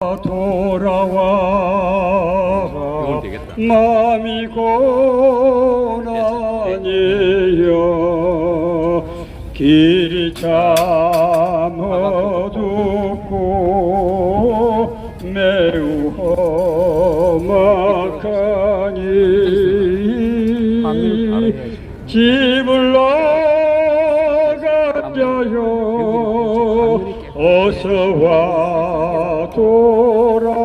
돌아와 마음이 고난이여 길이 참 어둡고 매우 험악하니 집을 나가자요 어서와 돌아와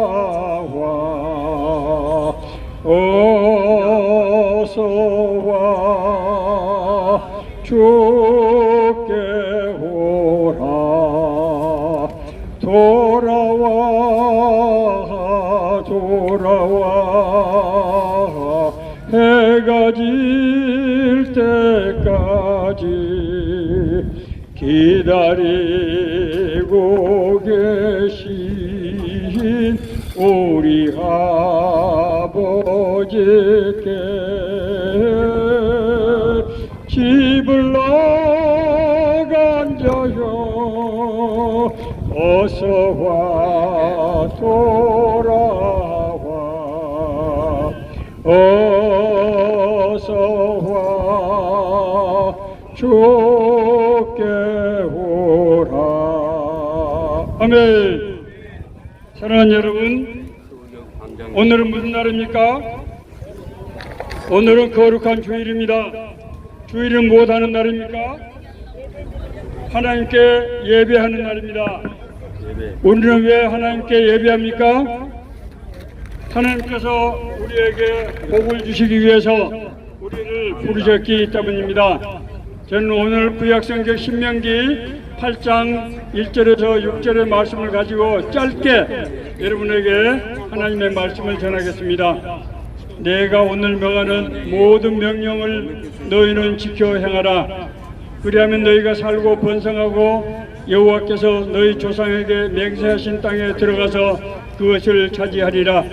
어서와 주께 오라 돌아와 돌아와 해가 질 때까지 기다리고 계신 우리 아버지께 집을 나간 자여 어서와 돌아와 어서와 주께 오라. 아멘. 사랑하는 여러분, 오늘은 무슨 날입니까? 오늘은 거룩한 주일입니다. 주일은 무엇하는 날입니까? 하나님께 예배하는 날입니다. 우리는 왜 하나님께 예배합니까? 하나님께서 우리에게 복을 주시기 위해서 우리를 부르셨기 때문입니다. 저는 오늘 구약성경 신명기 8장 1절에서 6절의 말씀을 가지고 짧게 여러분에게 하나님의 말씀을 전하겠습니다. 내가 오늘 명하는 모든 명령을 너희는 지켜 행하라. 그리하면 너희가 살고 번성하고 여호와께서 너희 조상에게 맹세하신 땅에 들어가서 그것을 차지하리라.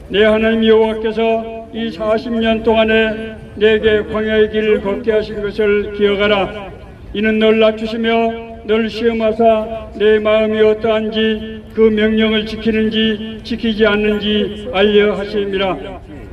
내 하나님 여호와께서 이 40년 동안에 내게 광야의 길을 걷게 하신 것을 기억하라. 이는 널 낮추시며 널 시험하사 내 마음이 어떠한지 그 명령을 지키는지 지키지 않는지 알려 하심이라.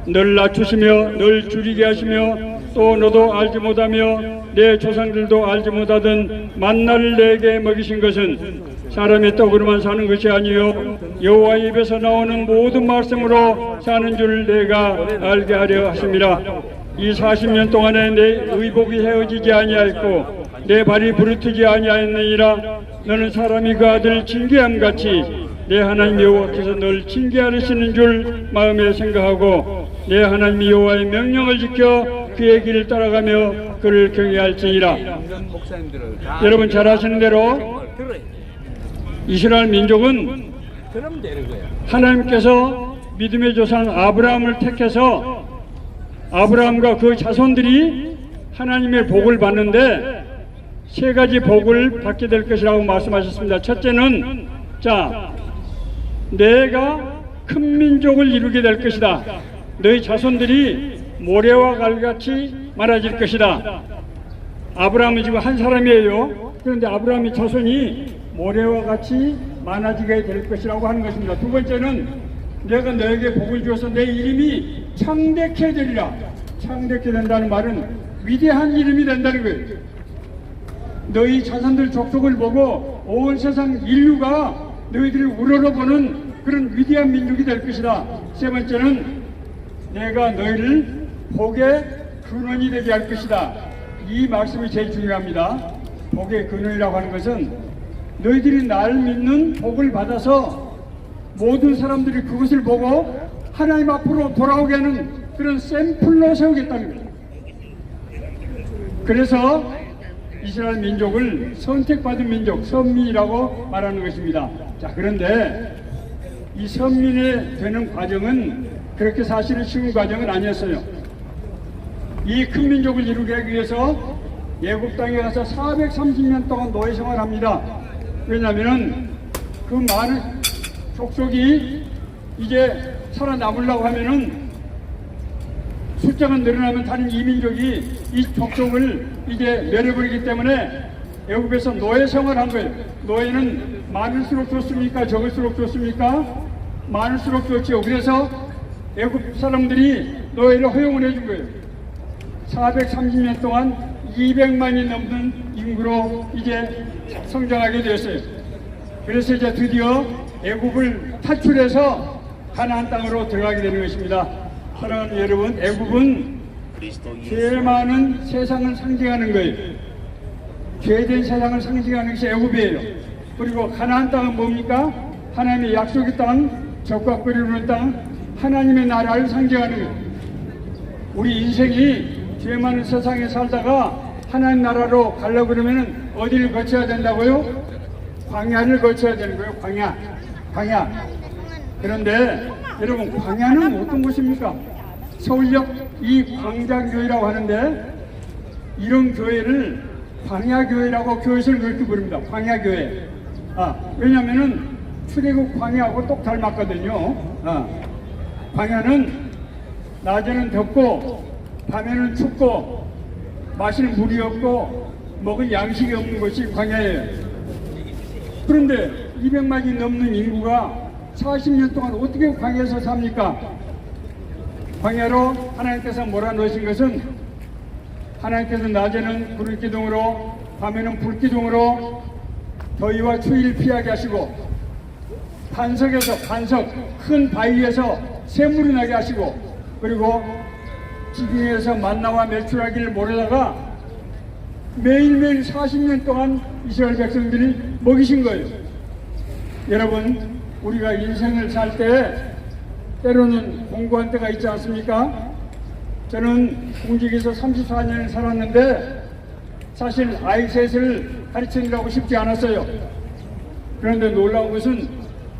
널 낮추시며 널 줄이게 하시며 또 너도 알지 못하며 내 조상들도 알지 못하던 만나를 내게 먹이신 것은 사람의 떡으로만 사는 것이 아니요 여호와 입에서 나오는 모든 말씀으로 사는 줄 내가 알게 하려 하심이라. 이 40년 동안에 내 의복이 헤어지지 아니하였고 내 발이 부르트지 아니하였느니라. 너는 사람이 그 아들 징계함같이 내 하나님 여호와께서 널 징계하시는 줄 마음에 생각하고 내 하나님 여호와의 명령을 지켜 그의 길을 따라가며 그를 경외할지니라. 여러분 잘 아시는 대로 이스라엘 민족은 하나님께서 믿음의 조상 아브라함을 택해서 아브라함과 그 자손들이 하나님의 복을 받는데 세 가지 복을 받게 될 것이라고 말씀하셨습니다. 첫째는 내가 큰 민족을 이루게 될 것이다. 너희 자손들이 모래와 갈같이 많아질 것이다. 아브라함은 지금 한 사람이에요. 그런데 아브라함의 자손이 모래와 같이 많아지게 될 것이라고 하는 것입니다. 두 번째는 내가 너에게 복을 주어서 내 이름이 창대케 되리라. 창대케 된다는 말은 위대한 이름이 된다는 거예요. 너희 자손들 족속을 보고 온 세상 인류가 너희들을 우러러보는 그런 위대한 민족이 될 것이다. 세 번째는 내가 너희를 복의 근원이 되게 할 것이다. 이 말씀이 제일 중요합니다. 복의 근원이라고 하는 것은 너희들이 나를 믿는 복을 받아서 모든 사람들이 그것을 보고 하나님 앞으로 돌아오게 하는 그런 샘플로 세우겠다는 거예요. 그래서 이스라엘 민족을 선택받은 민족, 선민이라고 말하는 것입니다. 그런데 이 선민이 되는 과정은 그렇게 사실은 쉬운 과정은 아니었어요. 이 큰 민족을 이루기 위해서 애굽 땅에 가서 430년 동안 노예 생활합니다. 왜냐하면 그 많은 족속이 이제 살아남으려고 하면은 숫자가 늘어나면 다른 이민족이 이 족속을 이제 내려버리기 때문에 애굽에서 노예 생활한 거예요. 노예는 많을수록 좋습니까? 적을수록 좋습니까? 많을수록 좋지요. 그래서 애굽 사람들이 노예를 허용을 해준 거예요. 430년 동안 200만이 넘는 인구로 이제 성장하게 되었어요. 그래서 이제 드디어 애굽을 탈출해서 가나안 땅으로 들어가게 되는 것입니다. 사랑하는 여러분, 애굽은 죄 많은 세상을 상징하는 거예요. 죄된 세상을 상징하는 것이 애굽이에요. 그리고 가나안 땅은 뭡니까? 하나님의 약속의 땅, 적과 꿀이 땅, 하나님의 나라를 상징하는 거예요. 우리 인생이 죄 많은 세상에 살다가 하나님 나라로 가려고 그러면 어디를 거쳐야 된다고요? 광야를 거쳐야 되는 거예요. 광야. 그런데 여러분, 광야는 어떤 곳입니까? 서울역 이 광장교회라고 하는데, 이런 교회를 광야교회라고 교회에서 그렇게 부릅니다. 광야교회. 왜냐면은 출애굽 광야하고 똑 닮았거든요. 광야는 낮에는 덥고 밤에는 춥고 마실 물이 없고 먹을 양식이 없는 것이 광야예요. 그런데 200만이 넘는 인구가 40년 동안 어떻게 광야에서 삽니까? 광야로 하나님께서 몰아넣으신 것은, 하나님께서 낮에는 구름 기둥으로 밤에는 불 기둥으로 더위와 추위를 피하게 하시고, 반석 큰 바위에서 샘물이 나게 하시고, 그리고 지붕에서 만나와 메추라기를 모르다가 매일매일 40년 동안 이스라엘 백성들이 먹이신 거예요. 여러분, 우리가 인생을 살 때 때로는 공부한 때가 있지 않습니까? 저는 공직에서 34년을 살았는데 사실 아이 셋을 가르치느라고 쉽지 않았어요. 그런데 놀라운 것은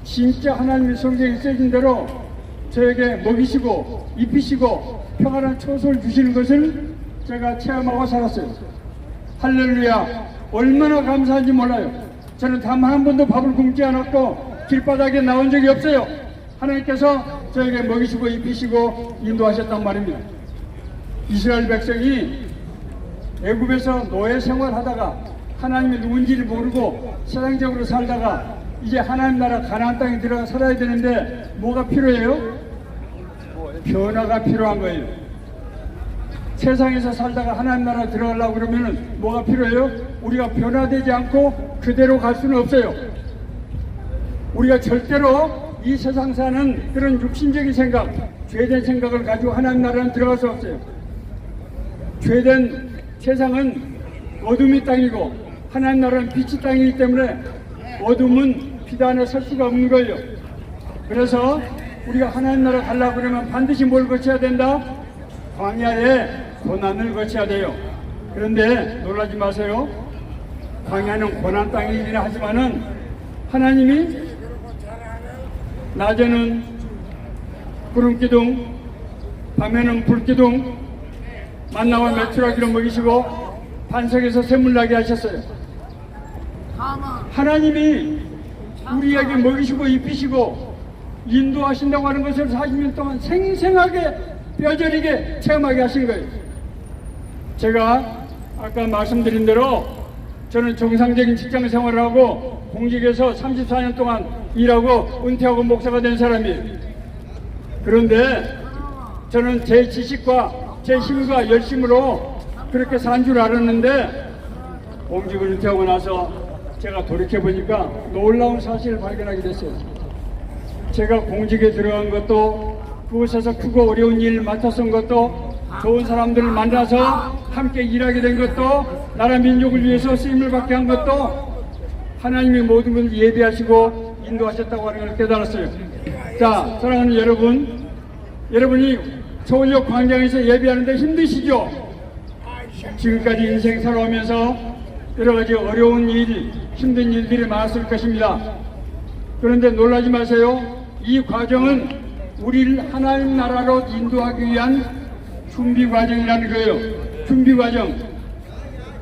진짜 하나님의 성경에 써진 대로 저에게 먹이시고 입히시고 평안한 초소를 주시는 것을 제가 체험하고 살았어요. 할렐루야, 얼마나 감사한지 몰라요. 저는 단 한 번도 밥을 굶지 않았고 길바닥에 나온 적이 없어요. 하나님께서 저에게 먹이시고 입히시고 인도하셨단 말입니다. 이스라엘 백성이 애굽에서 노예 생활하다가 하나님이 누군지를 모르고 세상적으로 살다가 이제 하나님 나라 가나안 땅에 들어가 살아야 되는데 뭐가 필요해요? 변화가 필요한 거예요. 세상에서 살다가 하나님 나라 들어가려고 그러면 뭐가 필요해요? 우리가 변화되지 않고 그대로 갈 수는 없어요. 우리가 절대로 이 세상 사는 그런 육신적인 생각, 죄된 생각을 가지고 하나님 나라는 들어갈 수 없어요. 죄된 세상은 어둠이 땅이고 하나님 나라는 빛이 땅이기 때문에 어둠은 빛 안에 설 수가 없는 거예요. 그래서 우리가 하나님 나라 가려고 그러면 반드시 뭘 거쳐야 된다? 광야에 고난을 거쳐야 돼요. 그런데 놀라지 마세요. 광야는 고난 땅이긴 하지만은 하나님이 낮에는 구름기둥, 밤에는 불기둥, 만나와 메추라기로 먹이시고 반석에서 샘물 나게 하셨어요. 하나님이 우리에게 먹이시고 입히시고 인도하신다고 하는 것을 40년 동안 생생하게 뼈저리게 체험하게 하신 거예요. 제가 아까 말씀드린 대로 저는 정상적인 직장 생활을 하고 공직에서 34년 동안 일하고 은퇴하고 목사가 된 사람이에요. 그런데 저는 제 지식과 제 힘과 열심으로 그렇게 산 줄 알았는데 공직을 은퇴하고 나서 제가 돌이켜보니까 놀라운 사실을 발견하게 됐어요. 제가 공직에 들어간 것도 그곳에서 크고 어려운 일을 맡았던 것도 좋은 사람들을 만나서 함께 일하게 된 것도 나라 민족을 위해서 쓰임을 받게 한 것도 하나님이 모든 것을 예비하시고 인도하셨다고 하는 걸 깨달았어요. 자, 사랑하는 여러분, 여러분이 서울역 광장에서 예배하는데 힘드시죠? 지금까지 인생 살아오면서 여러 가지 어려운 일, 힘든 일들이 많았을 것입니다. 그런데 놀라지 마세요. 이 과정은 우리를 하나님 나라로 인도하기 위한 준비 과정이라는 거예요. 준비 과정.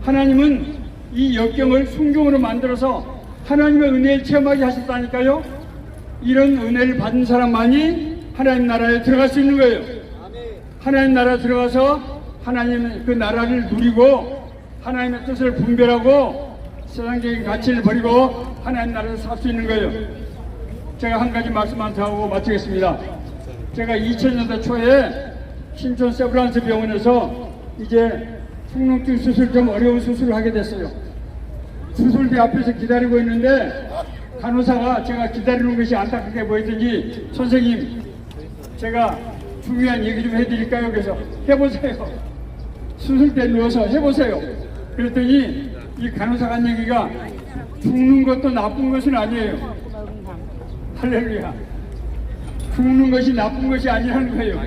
하나님은 이 역경을 순경으로 만들어서 하나님의 은혜를 체험하게 하셨다니까요. 이런 은혜를 받은 사람만이 하나님 나라에 들어갈 수 있는 거예요. 하나님 나라에 들어가서 하나님의 그 나라를 누리고 하나님의 뜻을 분별하고 세상적인 가치를 버리고 하나님 나라에서 살 수 있는 거예요. 제가 한 가지 말씀만 더 하고 마치겠습니다. 제가 2000년대 초에 신촌 세브란스 병원에서 이제 축농증 수술, 좀 어려운 수술을 하게 됐어요. 수술대 앞에서 기다리고 있는데 간호사가 제가 기다리는 것이 안타깝게 보이더니 선생님, 제가 중요한 얘기 좀 해드릴까요? 그래서 해보세요. 수술대에 누워서 해보세요. 그랬더니 이 간호사가 한 얘기가 죽는 것도 나쁜 것은 아니에요. 할렐루야. 죽는 것이 나쁜 것이 아니라는 거예요.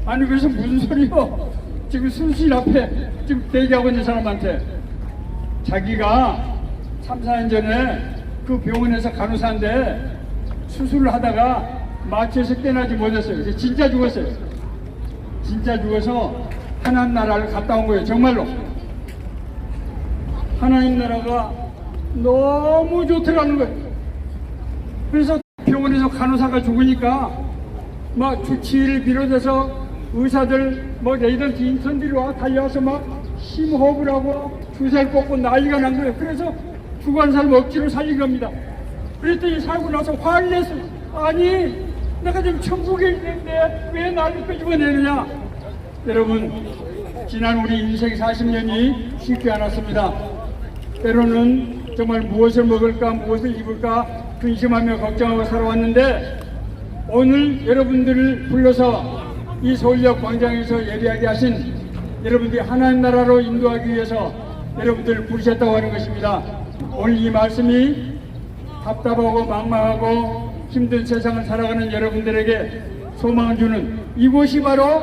아니 그래서 무슨 소리요? 지금 수술 앞에 지금 대기하고 있는 사람한테 자기가 3, 4년 전에 그 병원에서 간호사인데 수술을 하다가 마취해서 깨나지 못했어요. 진짜 죽었어요. 진짜 죽어서 하나님 나라를 갔다 온 거예요. 정말로. 하나님 나라가 너무 좋더라는 거예요. 그래서 병원에서 간호사가 죽으니까 막 주치의를 비롯해서 의사들 뭐 레이던트 인턴들이 와 달려와서 막 심호흡을 하고 주사를 꽂고 난리가 난 거예요. 그래서 죽어가는 사람 억지로 살린 겁니다. 그랬더니 살고 나서 화를 냈어요. 아니 내가 지금 천국에 있는데 왜 나를 끄집어내느냐. 여러분, 지난 우리 인생 40년이 쉽지 않았습니다. 때로는 정말 무엇을 먹을까 무엇을 입을까 근심하며 걱정하고 살아왔는데 오늘 여러분들을 불러서 이 서울역 광장에서 예배하게 하신 여러분들이 하나님 나라로 인도하기 위해서 여러분들을 부르셨다고 하는 것입니다. 오늘 이 말씀이 답답하고 막막하고 힘든 세상을 살아가는 여러분들에게 소망을 주는, 이곳이 바로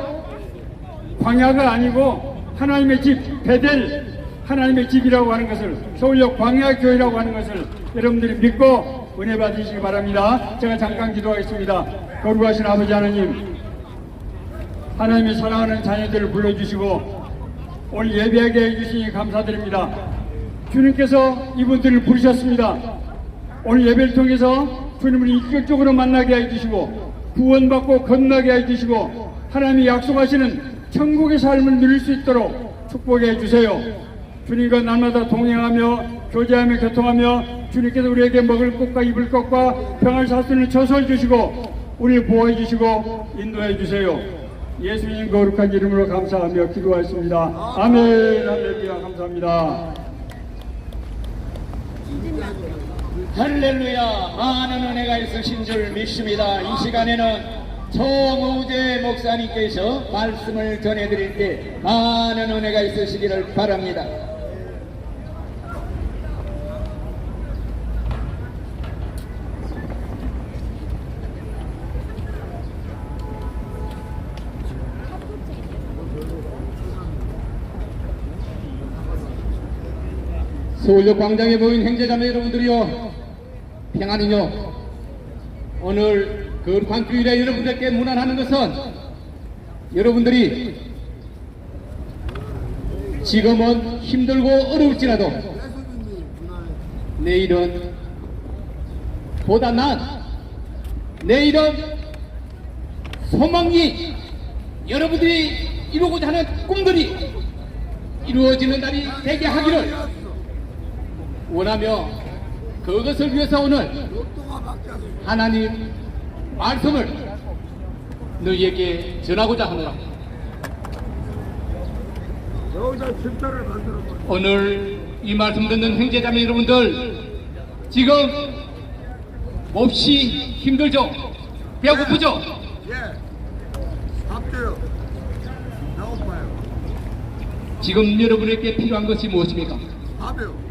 광야가 아니고 하나님의 집, 베델 하나님의 집이라고 하는 것을, 서울역 광야교회라고 하는 것을 여러분들이 믿고 은혜 받으시기 바랍니다. 제가 잠깐 기도하겠습니다. 거룩하신 아버지 하나님, 하나님의 사랑하는 자녀들을 불러주시고 오늘 예배하게 해주시니 감사드립니다. 주님께서 이분들을 부르셨습니다. 오늘 예배를 통해서 주님을 인격적으로 만나게 해주시고 구원받고 건너게 해주시고 하나님이 약속하시는 천국의 삶을 누릴 수 있도록 축복해 해주세요. 주님과 날마다 동행하며 교제하며 교통하며 주님께서 우리에게 먹을 것과 입을 것과 평안을 살 수 있는 처소를 주시고 우리를 보호해 주시고 인도해 주세요. 예수님 거룩한 이름으로 감사하며 기도하였습니다. 아멘. 할렐루야. 감사합니다. 할렐루야. 많은 은혜가 있으신 줄 믿습니다. 이 시간에는 송우재 목사님께서 말씀을 전해드릴 때 많은 은혜가 있으시기를 바랍니다. 서울역 광장에 모인 형제자매 여러분들이여, 평안이요. 오늘 거룩한 주일에 여러분들께 문안하는 것은 여러분들이 지금은 힘들고 어려울지라도 내일은 보다 나은, 내일은 소망이 여러분들이 이루고자 하는 꿈들이 이루어지는 날이 되게 하기를 원하며 그것을 위해서 오늘 하나님 말씀을 너희에게 전하고자 하노라. 오늘 이 말씀 듣는 형제자매 여러분들, 지금 몹시 힘들죠? 배고프죠? 예, 밥도요. 배고파요. 지금 여러분에게 필요한 것이 무엇입니까? 밥이요.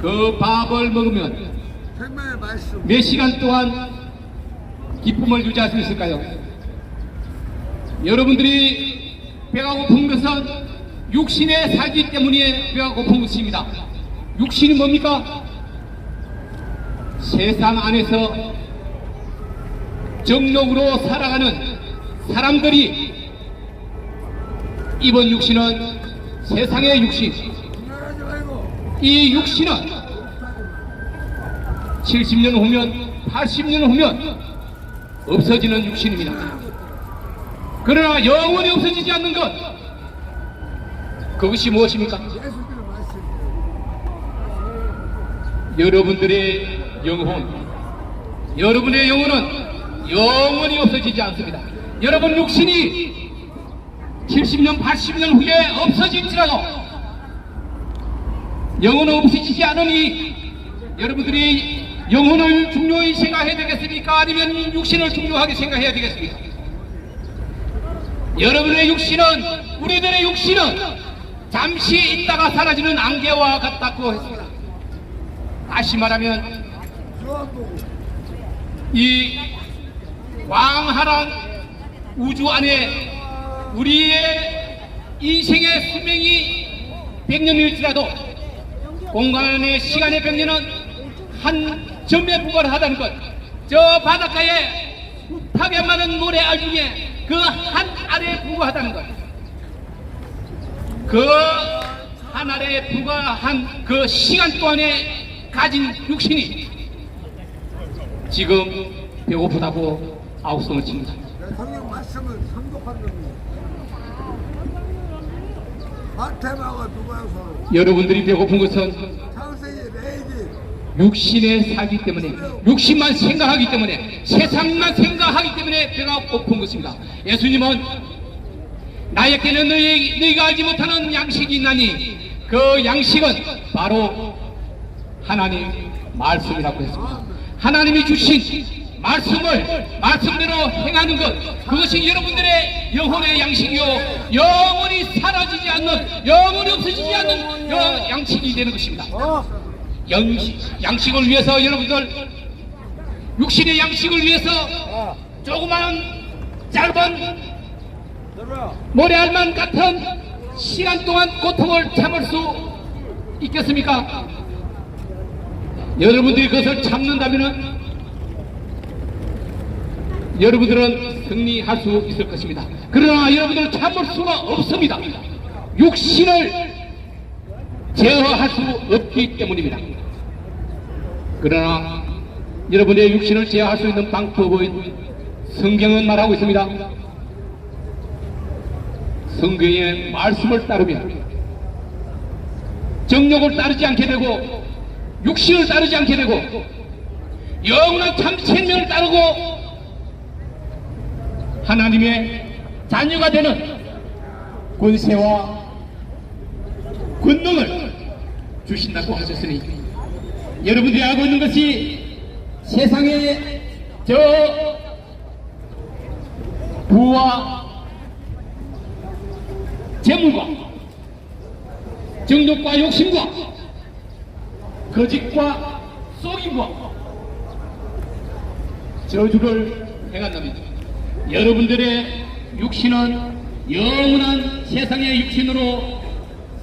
그 밥을 먹으면 생명의 말씀. 몇 시간 동안 기쁨을 유지할 수 있을까요? 여러분들이 배가 고픈 것은 육신에 살기 때문에 배가 고픈 것입니다. 육신이 뭡니까? 세상 안에서 정욕으로 살아가는 사람들이 이번 육신은 세상의 육신, 분열하지 말고. 이 육신은 70년 후면 80년 후면 없어지는 육신입니다. 그러나 영원히 없어지지 않는 것, 그것이 무엇입니까? 예수님의 말씀. 여러분들의 영혼, 여러분의 영혼은 영원히 없어지지 않습니다. 여러분 육신이 70년, 80년 후에 없어질지라도 영혼은 없어지지 않으니 여러분들이 영혼을 중요히 생각해야 되겠습니까? 아니면 육신을 중요하게 생각해야 되겠습니까? 여러분의 육신은, 우리들의 육신은 잠시 있다가 사라지는 안개와 같다고 했습니다. 다시 말하면 이 광활한 우주 안에 우리의 인생의 수명이 100년일지라도 공간의 시간의 100년은 한 점에 불과하다는 것, 저 바닷가에 숱하게 많은 모래알 중에 그 한 알에 불과하다는 것, 그 한 알에 불과한 그 시간 동안에 가진 육신이 지금 배고프다고 아우성을 칩니다. 성경 말씀을 상독한 겁니다. 마태마가 누가서 여러분들이 배고픈 것은 창세기 레이디 육신에 살기 때문에, 육신만 생각하기 때문에, 세상만 생각하기 때문에 배가 고픈 것입니다. 예수님은 나에게는 너희가 알지 못하는 양식이 있나니 그 양식은 바로 하나님 말씀이라고 했습니다. 하나님이 주신 말씀대로 행하는 것, 그것이 여러분들의 영혼의 양식이요, 영원히 사라지지 않는, 영원히 없어지지 않는 그 양식이 되는 것입니다. 양식을 위해서 여러분들, 육신의 양식을 위해서 조그마한 짧은 모래알만 같은 시간 동안 고통을 참을 수 있겠습니까? 여러분들이 그것을 참는다면 여러분들은 승리할 수 있을 것입니다. 그러나 여러분들은 참을 수가 없습니다. 육신을 제어할 수 없기 때문입니다. 그러나 여러분의 육신을 제어할 수 있는 방법은 성경은 말하고 있습니다. 성경의 말씀을 따르면 정욕을 따르지 않게 되고 육신을 따르지 않게 되고 영원한 참 생명을 따르고 하나님의 자녀가 되는 권세와 권능을 주신다고 하셨으니 여러분들이 알고 있는 것이 세상의 저 부와 재물과 정욕과 욕심과 거짓과 속임과 저주를 행한답니다. 여러분들의 육신은 영원한 세상의 육신으로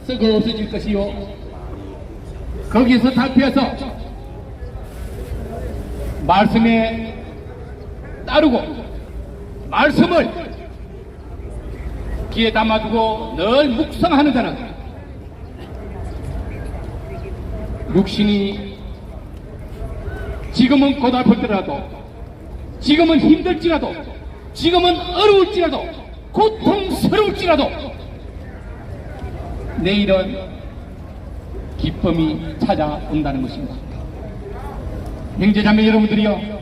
썩어 없어질 것이요, 거기서 탈피해서 말씀에 따르고 말씀을 귀에 담아두고 늘 묵상하는 자는 육신이 지금은 고달플더라도, 지금은 힘들지라도, 지금은 어려울지라도, 고통스러울지라도 내일은 기쁨이 찾아온다는 것입니다. 형제자매 여러분들이요,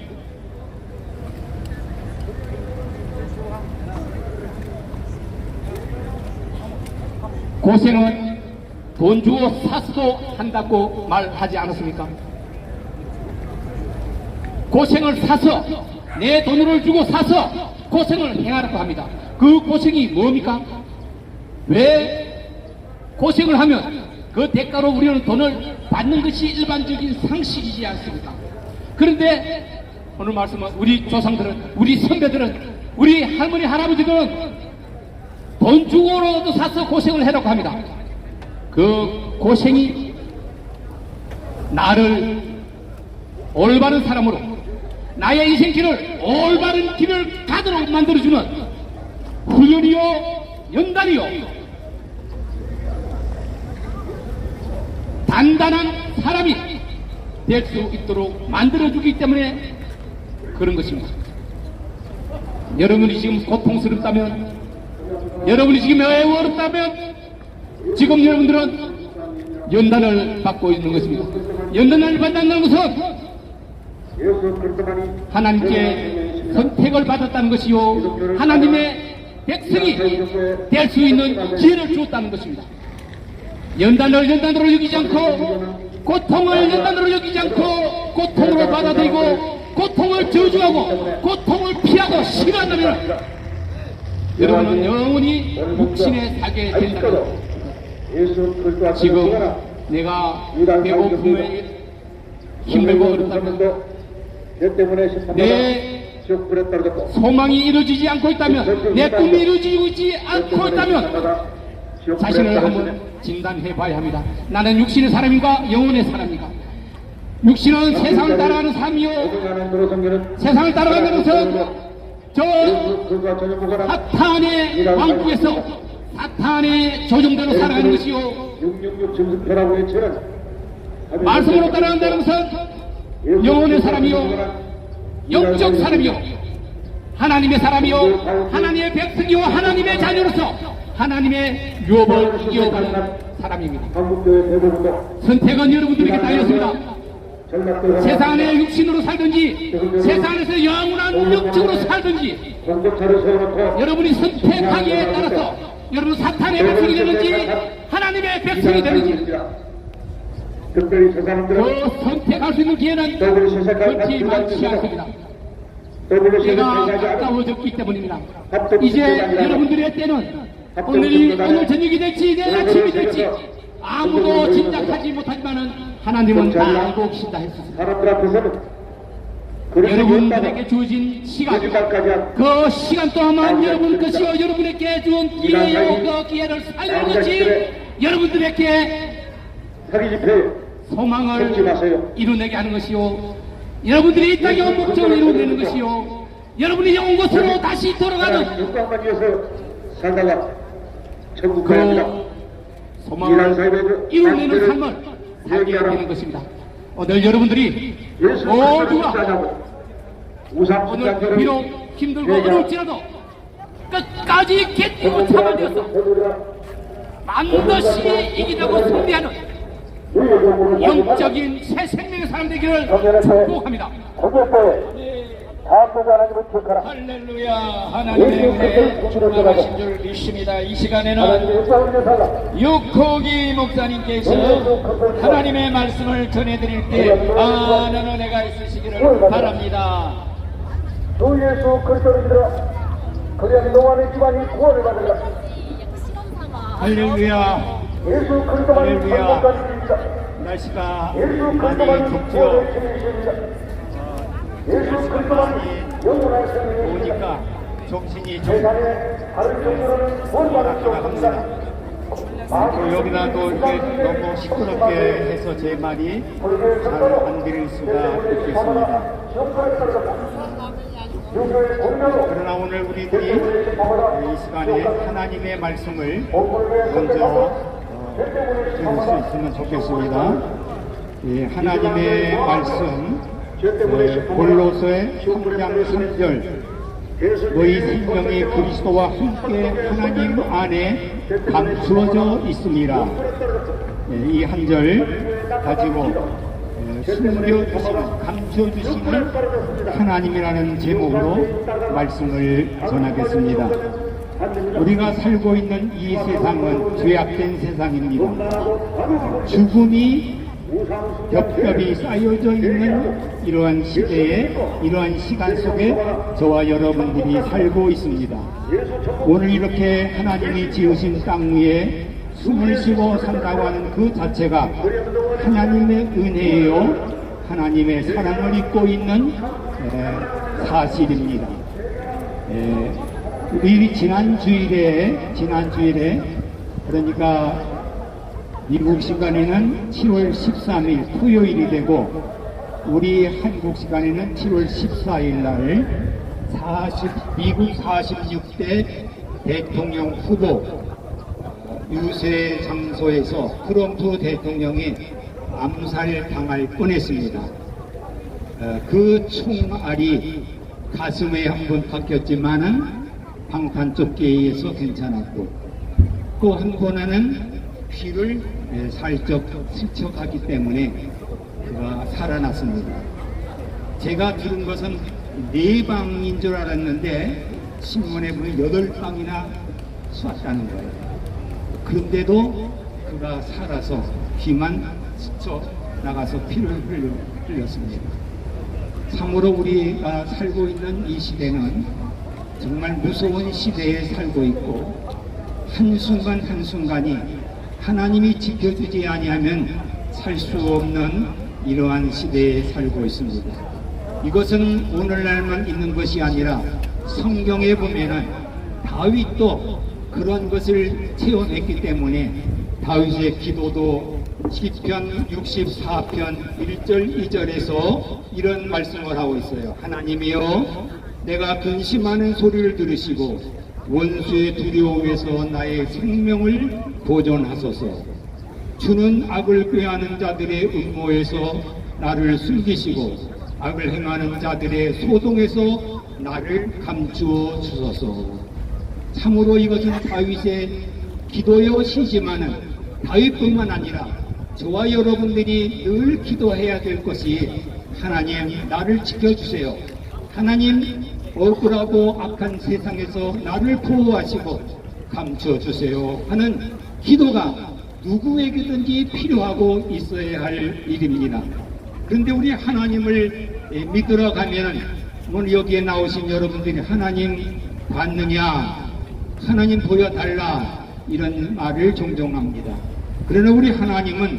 고생은 돈 주고 사서도 한다고 말하지 않았습니까? 고생을 사서, 내 돈을 주고 사서 고생을 행하라고 합니다. 그 고생이 뭡니까? 왜 고생을 하면 그 대가로 우리는 돈을 받는 것이 일반적인 상식이지 않습니까? 그런데 오늘 말씀은 우리 조상들은, 우리 선배들은, 우리 할머니 할아버지들은 돈 주고라도 사서 고생을 하라고 합니다. 그 고생이 나를 올바른 사람으로, 나의 인생길을 올바른 길을 가도록 만들어주는 훈련이요, 연단이요, 단단한 사람이 될 수 있도록 만들어주기 때문에 그런 것입니다. 여러분이 지금 고통스럽다면, 여러분이 지금 매우 어렵다면 지금 여러분들은 연단을 받고 있는 것입니다. 연단을 받는다는 것은 하나님께 선택을 받았다는 것이요 하나님의 백성이 될 수 있는 기회를 주었다는 것입니다. 연단을 연단으로 여기지 않고 고통을 연단으로 여기지 않고 고통으로 받아들이고 고통을 저주하고 고통을 피하고 싫어한다면 여러분은 영원히 육신에 살게 된다는 지금 내가 배고픔에 힘들고 그렇다면 내 소망이 이루어지지 않고 있다면 내 꿈이 이루어지지 않고 있다면 자신을 한번 진단해 봐야 합니다. 나는 육신의 사람인가 영혼의 사람인가. 육신은 세상을 따라가는 삶이요 세상을 따라가면서 저 사탄의 왕국에서 사탄의 조종대로 살아가는 것이요 말씀으로 따라간다는 것은 영혼의 사람이요 영적 사람이요 하나님의 사람이요 하나님의 백성이요 하나님의 자녀로서 하나님의 유업을 이어가는 사람입니다. 선택은 여러분들에게 달렸습니다. 세상 안에 육신으로 살든지 세상 안에서 영원한 영적으로 살든지 여러분이 선택하기에 따라서 여러분 사탄의 백성이 되는지 하나님의 백성이 되는지 그 선택할 수 있는 기회는 그렇지 많지 않습니다. 제가 가까워졌기 때문입니다. 이제 여러분들의 때는 오늘 저녁이 될지 내일 아침이 될지 아무도 짐작하지 못하지만은 하나님은 다 알고 계신다 했습니다. 여러분들에게 주어진 시간 그 시간 동안만 여러분 것이요 여러분에게 주은 기회요 그 기회를 살리는 것이 여러분들에게 소망을 이루내게 하는 것이요 여러분들이 이 땅에 온 목적을 이루내는 것이요 여러분이 온 곳으로 다시 돌아가는 그 소망을 이루내는 삶을 살게 되는 것입니다. 오늘 여러분들이 모두가 오늘 비록 힘들고 어려울지라도 끝까지 견디고 참아내어서 반드시 이기려고 승리하는 영적인 새 생명의 사람 되기를 축복합니다. 할렐루야 하나님의 은혜에 충만하신 줄 믿습니다. 이 시간에는 육호기 목사님께서 하나님의 말씀을 전해드릴 때 많은 은혜가 있으시기를 바랍니다. 주 예수 그리스도를 믿어 그리한 동안의 집안이 구원을 받으라. 할렐루야. 예수 그리스도만 할렐루야. 날씨가 많이 덥죠. 예수 그리스도만 영원한 생명이 오니까 정신이 좀 세상에 다른 종교로는 원만하게 합니다. 또 여기다 또 이렇게 너무 시끄럽게 해서 제 말이 잘 안 들릴 수가 있겠습니다. 그러나 오늘 우리들이 이 시간에 하나님의 말씀을 먼저 들을 수 있으면 좋겠습니다. 이 하나님의 말씀 골로새의 3장 3절 너희 생명이 그리스도와 함께 하나님 안에 감추어져 있습니다. 이 한 절 가지고 숨겨주시는 감춰주시는 하나님이라는 제목으로 말씀을 전하겠습니다. 우리가 살고 있는 이 세상은 죄악된 세상입니다. 죽음이 겹겹이 쌓여져 있는 이러한 시대에 이러한 시간 속에 저와 여러분들이 살고 있습니다. 오늘 이렇게 하나님이 지으신 땅 위에 숨을 쉬고 산다고 하는 그 자체가 하나님의 은혜요 하나님의 사랑을 입고 있는 사실입니다. 우리 지난 주일에 그러니까 미국 시간에는 7월 13일 토요일이 되고 우리 한국 시간에는 7월 14일 날 미국 46대 대통령 후보 유세 장소에서 트럼프 대통령이 암살당할 뻔했습니다. 그 총알이 가슴에 한번 박혔지만은 방탄조끼에 의해서 괜찮았고 또 한 번은 피를 살짝 스쳐가기 때문에 그가 살아났습니다. 제가 들은 것은 4방인 줄 알았는데 신문에 보면 8방이나 쏘았다는 거예요. 그런데도 그가 살아서 귀만 스쳐 나가서 피를 흘렸습니다. 참으로 우리가 살고 있는 이 시대는 정말 무서운 시대에 살고 있고 한순간 한순간이 하나님이 지켜주지 아니하면 살 수 없는 이러한 시대에 살고 있습니다. 이것은 오늘날만 있는 것이 아니라 성경에 보면은 다윗도 그런 것을 체험했기 때문에 다윗의 기도도 시편 64편 1절 2절에서 이런 말씀을 하고 있어요. 하나님이여 내가 근심하는 소리를 들으시고 원수의 두려움에서 나의 생명을 보존하소서. 주는 악을 꾀하는 자들의 음모에서 나를 숨기시고 악을 행하는 자들의 소동에서 나를 감추어 주소서. 참으로 이것은 다윗의 기도여시지만은 다윗뿐만 아니라 저와 여러분들이 늘 기도해야 될 것이 하나님 나를 지켜주세요. 하나님 억울하고 악한 세상에서 나를 보호하시고 감추어 주세요 하는 기도가 누구에게든지 필요하고 있어야 할 일입니다. 그런데 우리 하나님을 믿으러 가면 오늘 여기에 나오신 여러분들이 하나님 봤느냐, 하나님 보여달라 이런 말을 종종 합니다. 그러나 우리 하나님은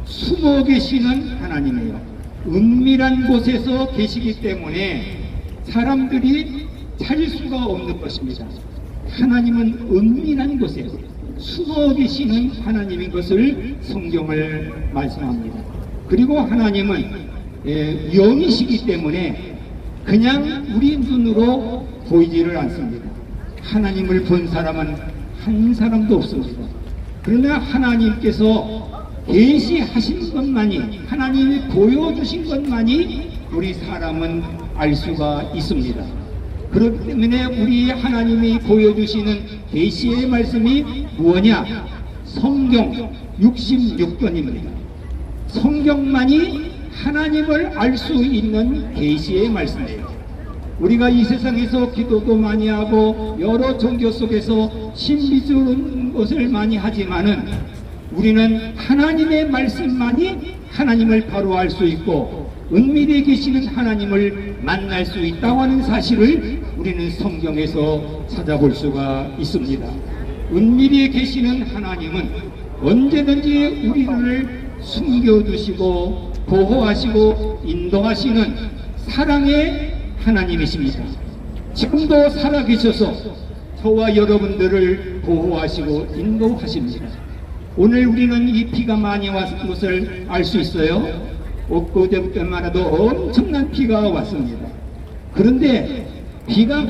숨어 계시는 하나님이에요. 은밀한 곳에서 계시기 때문에 사람들이 찾을 수가 없는 것입니다. 하나님은 은밀한 곳에 숨어 계시는 하나님인 것을 성경을 말씀합니다. 그리고 하나님은 영이시기 때문에 그냥 우리 눈으로 보이지를 않습니다. 하나님을 본 사람은 한 사람도 없습니다. 그러나 하나님께서 계시하신 것만이, 하나님이 보여주신 것만이 우리 사람은 알 수가 있습니다. 그렇기 때문에 우리 하나님이 보여주시는 계시의 말씀이 무엇냐? 성경 66권입니다. 성경만이 하나님을 알 수 있는 계시의 말씀이에요. 우리가 이 세상에서 기도도 많이 하고 여러 종교 속에서 신비스러운 것을 많이 하지만은 우리는 하나님의 말씀만이 하나님을 바로 알 수 있고 은밀히 계시는 하나님을 만날 수 있다고 하는 사실을 우리는 성경에서 찾아볼 수가 있습니다. 은밀히 계시는 하나님은 언제든지 우리를 숨겨두시고 보호하시고 인도하시는 사랑의 하나님이십니다. 지금도 살아계셔서 저와 여러분들을 보호하시고 인도하십니다. 오늘 우리는 이 비가 많이 왔는 것을 알 수 있어요. 엊그제부터만 해도 엄청난 비가 왔습니다. 그런데 비가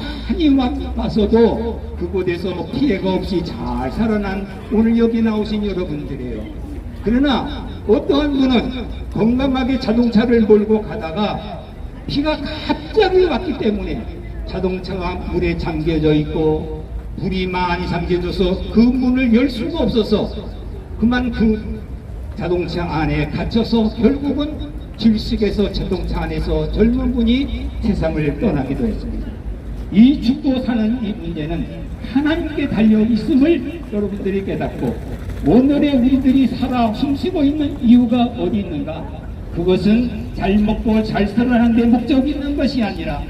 많이 와서도 그곳에서 피해가 없이 잘 살아난 오늘 여기 나오신 여러분들이에요. 그러나 어떠한 분은 건강하게 자동차를 몰고 가다가 비가 갑자기 왔기 때문에 자동차가 물에 잠겨져 있고 물이 많이 잠겨져서 그 문을 열 수가 없어서 그만 그 자동차 안에 갇혀서 결국은 질식해서 자동차 안에서 젊은 분이 세상을 떠나기도 했습니다. 이 죽고 사는 이 문제는 하나님께 달려 있음을 여러분들이 깨닫고 오늘의 우리들이 살아 숨쉬고 있는 이유가 어디 있는가? 그것은 잘 먹고 잘 살아가는 데 목적이 있는 것이 아니라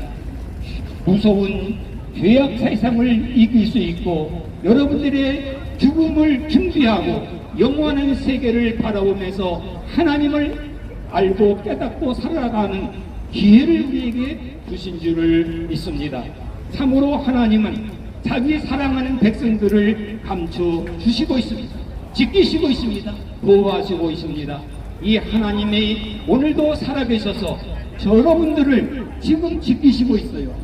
무서운 죄악 세상을 이길 수 있고 여러분들의 죽음을 준비하고 영원한 세계를 바라보면서 하나님을 알고 깨닫고 살아가는 기회를 우리에게 주신 줄을 믿습니다. 참으로 하나님은 자기 사랑하는 백성들을 감춰 주시고 있습니다. 지키시고 있습니다. 보호하시고 있습니다. 이 하나님이 오늘도 살아계셔서 여러분들을 지금 지키시고 있어요.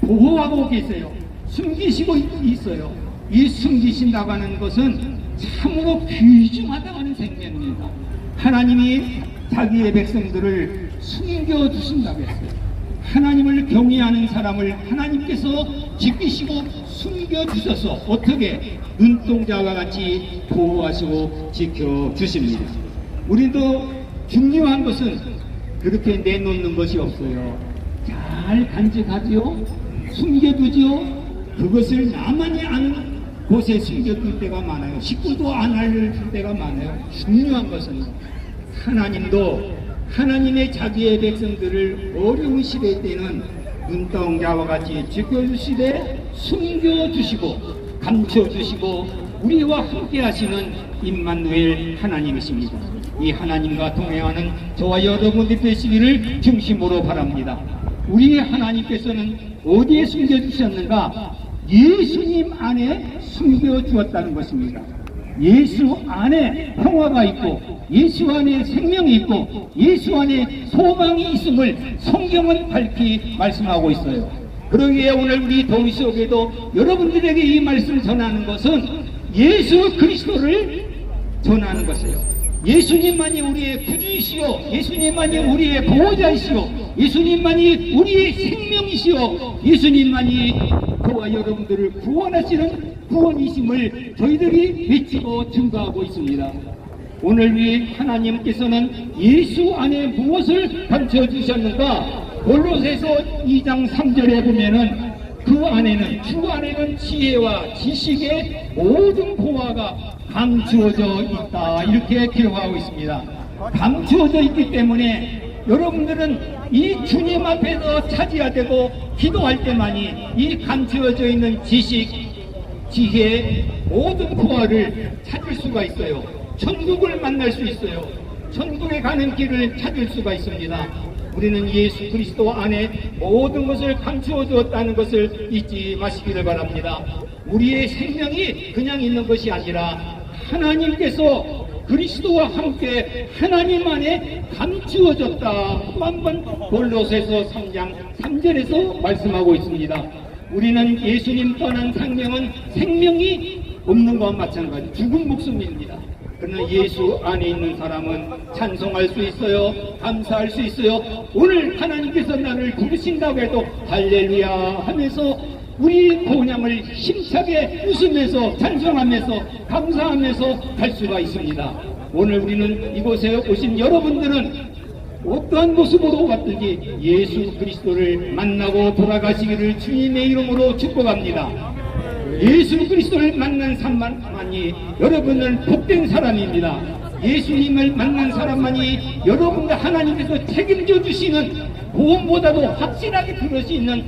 보호하고 계세요. 숨기시고 있어요. 이 숨기신다고 하는 것은 참으로 귀중하다고 하는 생명입니다. 하나님이 자기의 백성들을 숨겨주신다고 했어요. 하나님을 경외하는 사람을 하나님께서 지키시고 숨겨주셔서 어떻게 눈동자와 같이 보호하시고 지켜주십니다. 우리도 중요한 것은 그렇게 내놓는 것이 없어요. 잘 간직하지요, 숨겨두지요. 그것을 나만이 아는 곳에 숨겨둘 때가 많아요. 식구도 안 알릴 때가 많아요. 중요한 것은 하나님도 하나님의 자기의 백성들을 어려운 시대 때는 눈동자와 같이 지켜주시되 숨겨주시고 감춰주시고 우리와 함께 하시는 임마누엘 하나님이십니다. 이 하나님과 동행하는 저와 여러분들이 되시기를 중심으로 바랍니다. 우리의 하나님께서는 어디에 숨겨주셨는가? 예수님 안에 숨겨주었다는 것입니다. 예수 안에 평화가 있고 예수 안에 생명이 있고 예수 안에 소망이 있음을 성경은 밝히 말씀하고 있어요. 그러기에 오늘 우리 도의 속에도 여러분들에게 이 말씀을 전하는 것은 예수 그리스도를 전하는 것이에요. 예수님만이 우리의 구주이시오, 예수님만이 우리의 보호자이시오, 예수님만이 우리의 생명이시오, 예수님만이 저와 여러분들을 구원하시는 구원이심을 저희들이 외치고 증거하고 있습니다. 오늘 우리 하나님께서는 예수 안에 무엇을 감춰주셨는가? 골로새서 2장 3절에 보면은 주 안에는 지혜와 지식의 모든 보화가 감추어져 있다, 이렇게 기록하고 있습니다. 감추어져 있기 때문에 여러분들은 이 주님 앞에서 찾아야 되고 기도할 때만이 이 감추어져 있는 지식, 지혜, 모든 보화를 찾을 수가 있어요. 천국을 만날 수 있어요. 천국에 가는 길을 찾을 수가 있습니다. 우리는 예수 그리스도 안에 모든 것을 감추어 주었다는 것을 잊지 마시기를 바랍니다. 우리의 생명이 그냥 있는 것이 아니라 하나님께서 그리스도와 함께 하나님 안에 감추어졌다. 또 한 번 골로새서 3장 3절에서 말씀하고 있습니다. 우리는 예수님 떠난 생명이 없는 것과 마찬가지 죽은 목숨입니다. 그러나 예수 안에 있는 사람은 찬송할 수 있어요. 감사할 수 있어요. 오늘 하나님께서 나를 부르신다고 해도 할렐루야 하면서 우리 본향을 힘차게 웃으면서 찬송하면서 감사하면서 갈 수가 있습니다. 오늘 우리는 이곳에 오신 여러분들은 어떠한 모습으로 왔든지 예수 그리스도를 만나고 돌아가시기를 주님의 이름으로 축복합니다. 예수 그리스도를 만난 사람만이 여러분은 복된 사람입니다. 예수님을 만난 사람만이 여러분과 하나님께서 책임져 주시는 보험보다도 확실하게 들을 수 있는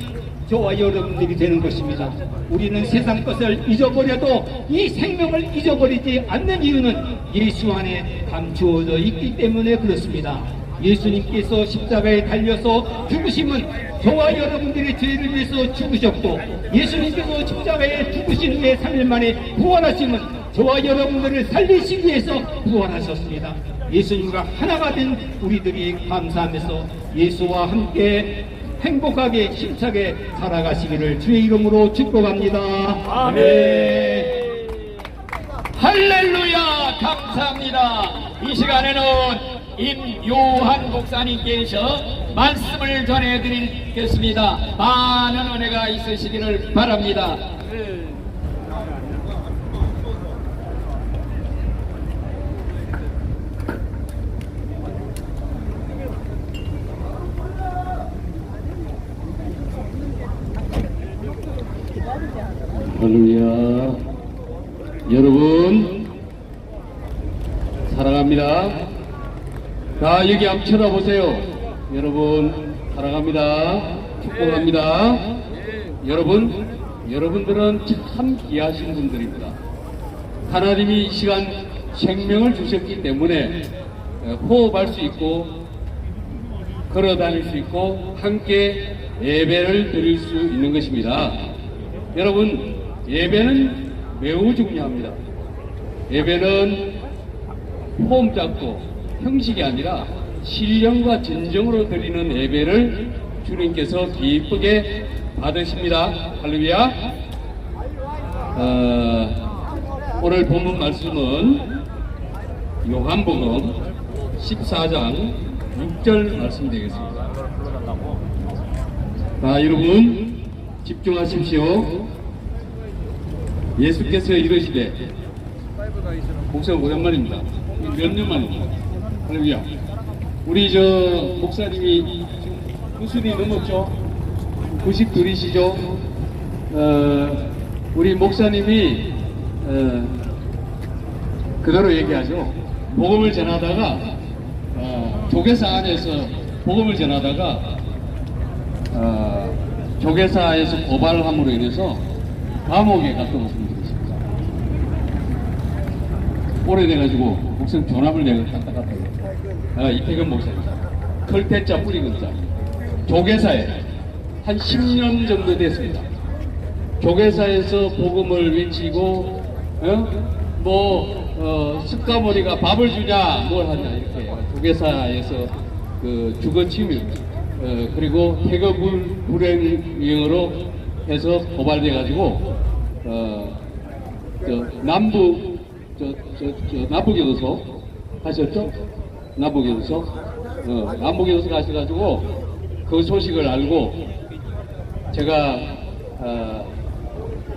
저와 여러분들이 되는 것입니다. 우리는 세상 것을 잊어버려도 이 생명을 잊어버리지 않는 이유는 예수 안에 감추어져 있기 때문에 그렇습니다. 예수님께서 십자가에 달려서 죽으심은 저와 여러분들의 죄를 위해서 죽으셨고, 예수님께서 십자가에 죽으신 후에 3일 만에 부활하심은 저와 여러분들을 살리시기 위해서 부활하셨습니다. 예수님과 하나가 된 우리들이 감사하면서 예수와 함께 행복하게 힘차게 살아가시기를 주의 이름으로 축복합니다. 아멘. 할렐루야, 감사합니다. 이 시간에는 임요한 목사님께서 말씀을 전해드리겠습니다. 많은 은혜가 있으시기를 바랍니다. 할렐루야. 여러분 사랑합니다. 자, 여기 한번 쳐다보세요. 여러분 사랑합니다. 축복합니다. 여러분들은 참 귀하신 분들입니다. 하나님이 이 시간 생명을 주셨기 때문에 호흡할 수 있고 걸어 다닐 수 있고 함께 예배를 드릴 수 있는 것입니다. 여러분, 예배는 매우 중요합니다. 예배는 폼 잡고 형식이 아니라 신령과 진정으로 드리는 예배를 주님께서 기쁘게 받으십니다. 할렐루야. 오늘 본문 말씀은 요한복음 14장 6절 말씀 되겠습니다. 자, 여러분 집중하십시오. 예수께서 이르시되, 목사님 오랜만입니다. 몇 년 만입니다. 할렐루야. 우리 목사님이 90이 넘었죠? 92이시죠? 우리 목사님이 그대로 얘기하죠. 복음을 전하다가 조계사 안에서 복음을 전하다가 조계사에서 고발함으로 인해서 감옥에 갔던 것을 들었습니다. 오래돼가지고 목사님 전함을 내가 갔다 갔다 이태근 목사님 클테자 뿌리근자 조계사에 한 10년 정도 됐습니다. 조계사에서 복음을 외치고 습가머리가 밥을 주냐 뭘 하냐 이렇게 조계사에서 그 주거침입 그리고 태거 불행령으로 해서 고발돼 가지고 남부교도소 하셨죠? 남부교도소 남부교도소 가셔가지고 그 소식을 알고 제가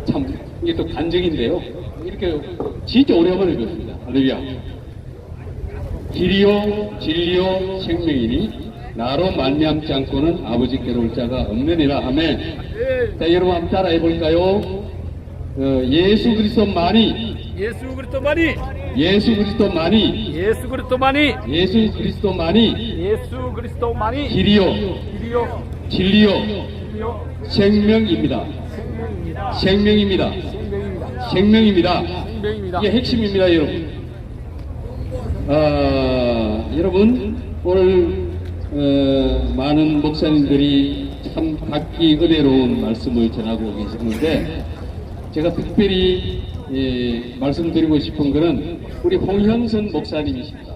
참 이게 또 간증인데요. 이렇게 진짜 오래만에 배웠습니다. 할렐루야. 길이요 진리요 생명이니 나로 말미암지 않고는 아버지께로 올 자가 없느니라. 아멘. 자, 여러분 한번 따라해 볼까요? 예수 그리스도만이 예수 그리스도만이 예수 그리스도만이 예수 그리스도만이 예수 그리스도만이 예수 그리스도만이 길이요 길이요 진리요 진리요 생명입니다. 생명입니다. 생명입니다. 생명입니다. 생명입니다. 이게 핵심입니다, 여러분. 여러분 오늘 많은 목사님들이 참 각기 은혜로운 말씀을 전하고 계시는데 제가 특별히 말씀드리고 싶은 것은 우리 홍현선 목사님이십니다.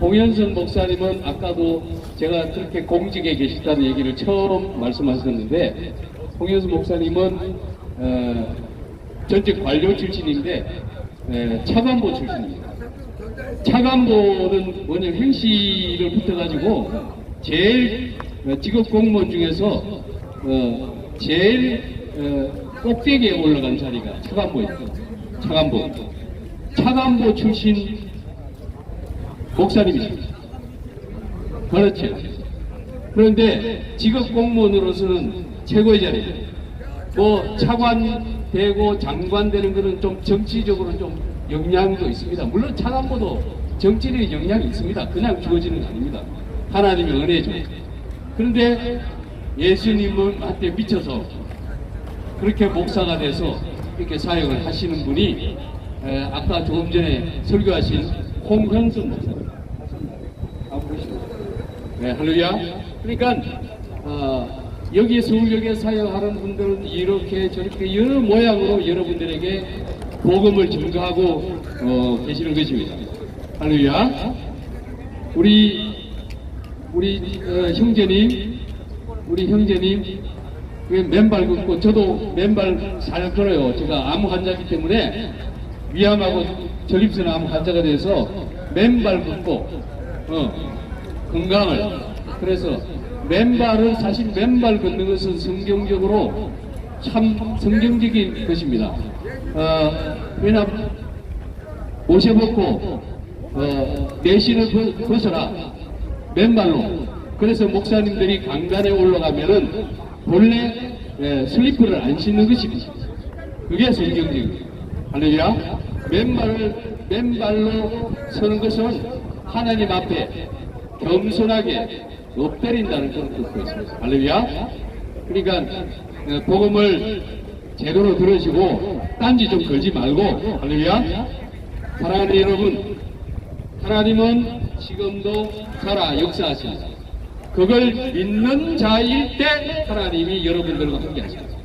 홍현선 목사님은 아까도 제가 그렇게 공직에 계시다는 얘기를 처음 말씀하셨는데 홍현선 목사님은 전직 관료 출신인데 차관보 출신입니다. 차관보는 원형 행시를 붙어가지고 제일 직업 공무원 중에서 제일 꼭대기에 올라간 자리가 차관보입니다. 차관보 출신 목사님이십니다. 그렇죠. 그런데 직업 공무원으로서는 최고의 자리예요. 차관 되고 장관 되는 것은 좀 정치적으로 좀 영향도 있습니다. 물론 차관보도 정치적인 영향이 있습니다. 그냥 주어지는 게 아닙니다. 하나님의 은혜죠. 그런데 예수님한테 미쳐서 그렇게 목사가 돼서 이렇게 사역을 하시는 분이 아까 조금 전에 설교하신 홍현선 목사님. 네, 할렐루야. 그러니까 여기 서울역에 사역하는 분들은 이렇게 저렇게 여러 모양으로 여러분들에게 복음을 증거하고 계시는 것입니다. 할렐루야. 우리 형제님 맨발 긋고 저도 맨발 잘 걸어요. 제가 암 환자이기 때문에 위암하고 전립선 암 환자가 돼서 맨발 긋고 건강을 그래서 맨발은 사실 맨발 걷는 것은 성경적으로 참 성경적인 것입니다. 왜냐하면 옷에 벗고 내신을 벗어라 맨발로. 그래서 목사님들이 강단에 올라가면은 본래 슬리퍼를 안 신는 것입니다. 그게 성경적입니다. 할렐루야. 맨발로 서는 것은 하나님 앞에 겸손하게 엎드린다는 그런 뜻도 있습니다. 할렐루야. 그러니까 복음을 제대로 들으시고 딴지 좀 걸지 말고 할렐루야. 사랑하는 여러분, 하나님은 지금도 살아 역사하십니다. 그걸 믿는 자일 때 하나님이 여러분들과 함께 하십니다.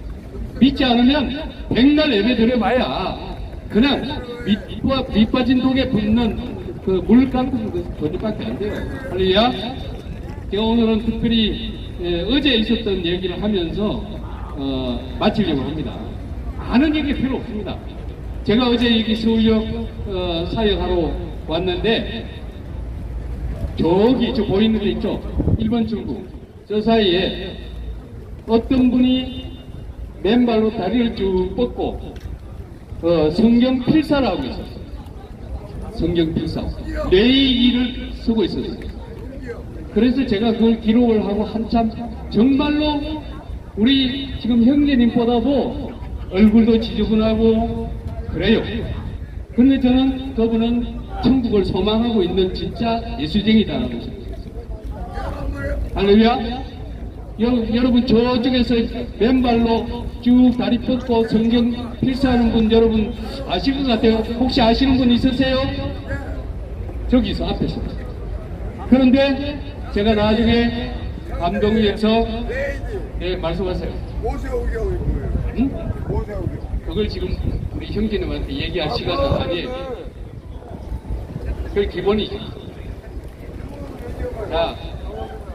믿지 않으면 백날 예배 드려봐야 그냥 밑 빠진 독에 붙는 그 물 같은 거짓밖에 안 돼요. 할렐루야. 제가 오늘은 특별히 어제 있었던 얘기를 하면서 마치려고 합니다. 아는 얘기 필요 없습니다. 제가 어제 여기 서울역 사역하러 왔는데 저기 저 보이는 데 있죠? 1번 출구 저 사이에 어떤 분이 맨발로 다리를 쭉 뻗고 성경 필사를 하고 있었어요. 성경 필사 레이기를 쓰고 있었어요. 그래서 제가 그걸 기록을 하고 한참 정말로 우리 지금 형제님보다도 얼굴도 지저분하고 그래요. 근데 저는 그분은 천국을 소망하고 있는 진짜 예수쟁이다라고 생각했어요. 할렐루야. 여러분 저쪽에서 맨발로 쭉 다리 뻗고 성경 필사하는 분 여러분 아실 것 같아요. 혹시 아시는 분 있으세요? 저기서 앞에서. 그런데 제가 나중에 감동위에서 네, 말씀하세요. 모세오기 하고 있는 거예요. 응? 모세오기. 그걸 지금 우리 형제님한테 얘기할 시간은 아니에요. 그게 기본이죠. 자,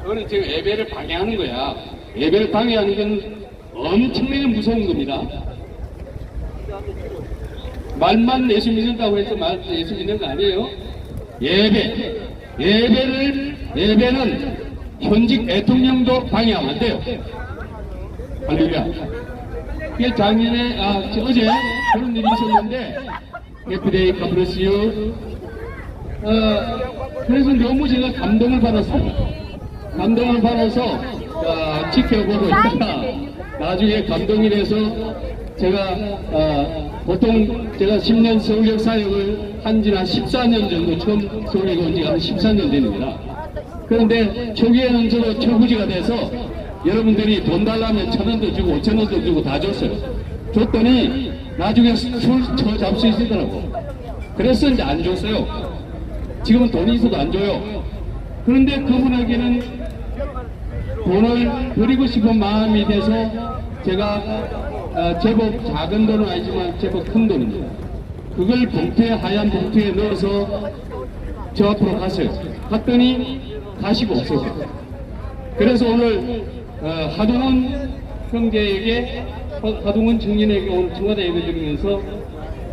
그거는 지금 예배를 방해하는 거야. 예배를 방해하는 건 엄청나게 무서운 겁니다. 말만 예수 믿는다고 해서 예수 믿는 거 아니에요. 예배는 현직 대통령도 방해하면 안 돼요. 할렐루야. 이게 작년에, 어제 그런 일이 있었는데, 예쁘데이 가브레스유. 그래서 너무 제가 감동을 받았어요. 감동을 받아서 지켜보고 있다가 나중에 감동이 돼서 제가 보통 제가 10년 서울역 사역을 한 지는 한 14년 정도 처음 서울에 온 지가 한 14년 됩니다. 그런데 초기에는 저도 철부지가 돼서 여러분들이 돈 달라면 1,000원도 주고 5,000원도 주고 다 줬어요. 줬더니 나중에 술 잡수 있더라고. 그래서 이제 안 줬어요. 지금은 돈이 있어도 안 줘요. 그런데 그분에게는 돈을 드리고 싶은 마음이 돼서 제가 제법 작은 돈은 아니지만 제법 큰 돈입니다. 그걸 봉투에 하얀 봉투에 넣어서 저 앞으로 갔어요. 갔더니 가시고 없었어요. 그래서 오늘 하동원 형제에게 하동원 청년에게 오늘 청와대 예배 드리면서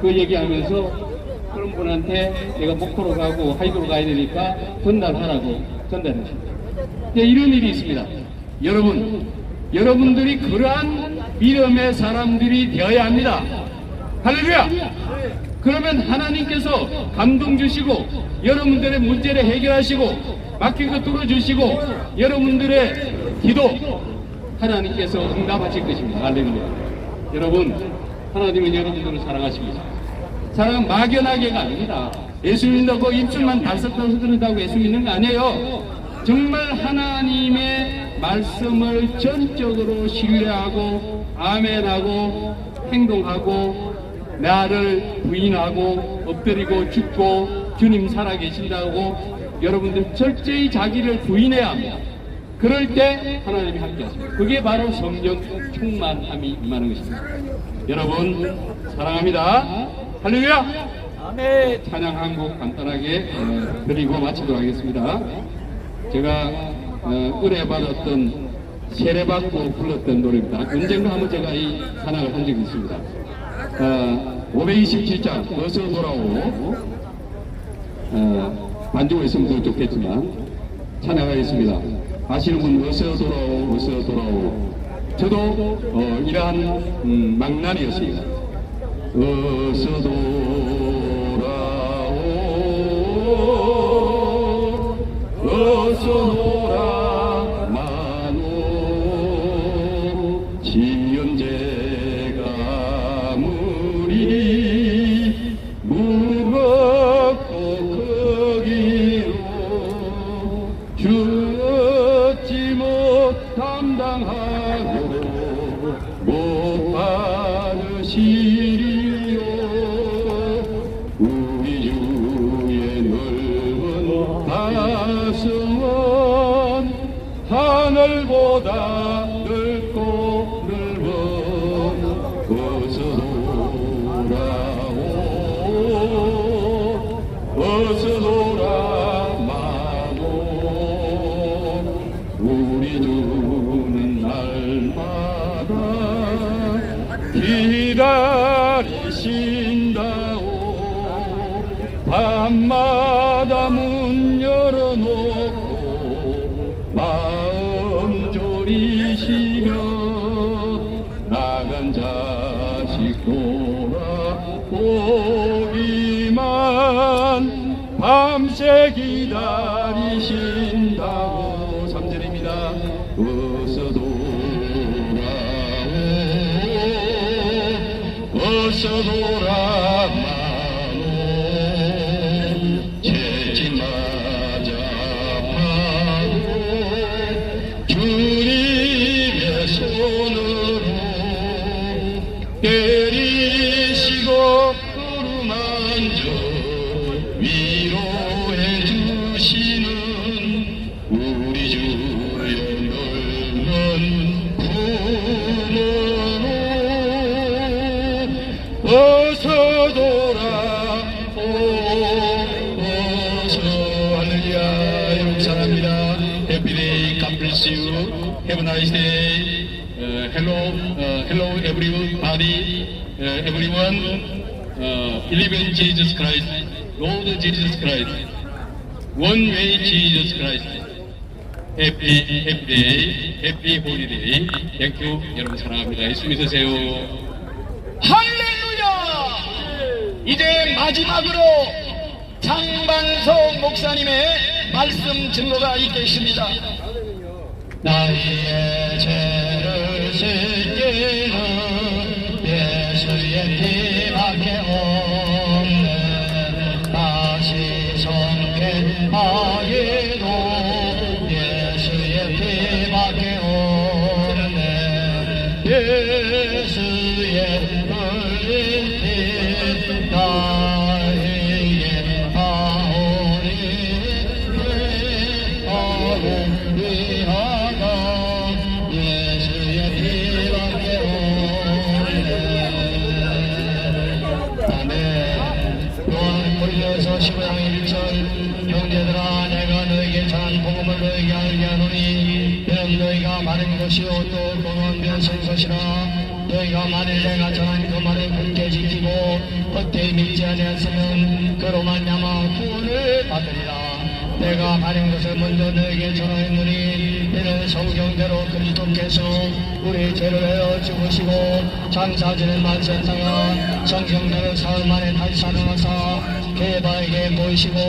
그 얘기하면서 그런 분한테 내가 목포로 가고 하이도로 가야 되니까 전달하라고 전달했습니다. 이런 일이 있습니다. 여러분들이 그러한 믿음의 사람들이 되어야 합니다. 할렐루야! 그러면 하나님께서 감동 주시고 여러분들의 문제를 해결하시고 막힌 거 뚫어주시고 여러분들의 기도 하나님께서 응답하실 것입니다. 할렐루야! 여러분, 하나님은 여러분들을 사랑하십니다. 사랑은 막연하게가 아닙니다. 예수 믿는다고 입술만 달싹달싹 끓는다고 예수 믿는 거 아니에요. 정말 하나님의 말씀을 전적으로 신뢰하고 아멘하고 행동하고 나를 부인하고 엎드리고 죽고 주님 살아계신다고 여러분들 철저히 자기를 부인해야 합니다. 그럴 때 하나님이 함께하십니다. 그게 바로 성령 충만함이 임하는 것입니다. 여러분 사랑합니다. 할렐루야! 아멘. 찬양 한 곡 간단하게 드리고 마치도록 하겠습니다. 제가 의뢰받았던 세례받고 불렀던 노래입니다. 언젠가 한번 제가 이 찬양을 한 적이 있습니다. 527장 어서 돌아오. 반주가 있으면 더 좋겠지만 찬양하겠습니다. 아시는 분 어서 돌아오 어서 돌아오. 저도 이러한 망난이었습니다. 어서 돌아오 어서 돌아마노 지연제가 무리 무겁고 거기로 주었지 못함당하고 못 받으시리요. 우리 주의 넓은 가슴은 하늘보다 넓고 넓은 어서 돌아오 어서 돌아마노 우리 주는 날마다 기다리신다오. 밤마다 문 열어놓고 마음 졸이시며 나간 자식 돌아보기만 밤새 기다리신다고. 3절입니다. 어서 돌아 어서 돌아마오 채찍맞아 파고 주님의 손으로 때리시고 어루만져 위로해 주시는 우리 주의 넓은 품으로 어서 돌아오 어서 할렐루야. 여러분 사랑합니다. Happy day. God bless you. Have a nice day. Hello everybody. Everyone. Believe in Jesus Christ. Lord Jesus Christ. One way Jesus Christ. Happy day. Happy holiday. Thank you. 여러분 사랑합니다. 예수 믿으세요. 할렐루야! 이제 마지막으로 장반석 목사님의 말씀 증거가 있겠습니다. 나의 죄를 씻기는 예수의 피밖에 없네. 다시 성회하기도 예수의 피밖에 없네. 예수의 흘린 피 나에게 아오리 아오리하다. 예수의 피밖에 없네. 아멘. 또한 고린도서 15장 1절 형제들아 내가 너에게 전한 복음을 너에게 알게 하노니 이는 너희가 많은 것이요 또 공헌된 선것이라. 너희가 만일 내가 전한 그 말을 굳게 지키고 헛되이 믿지 아니하였으면 그로 말미암아 구원을 받으리라. 내가 바른 것을 먼저 너에게 전하였노니 이는 성경대로 그리스도께서 우리 죄를 헤어 죽으시고 장사지는 만세 땅아 성경대로 사흘 만에 다시 살아나사 게바에게 모이시고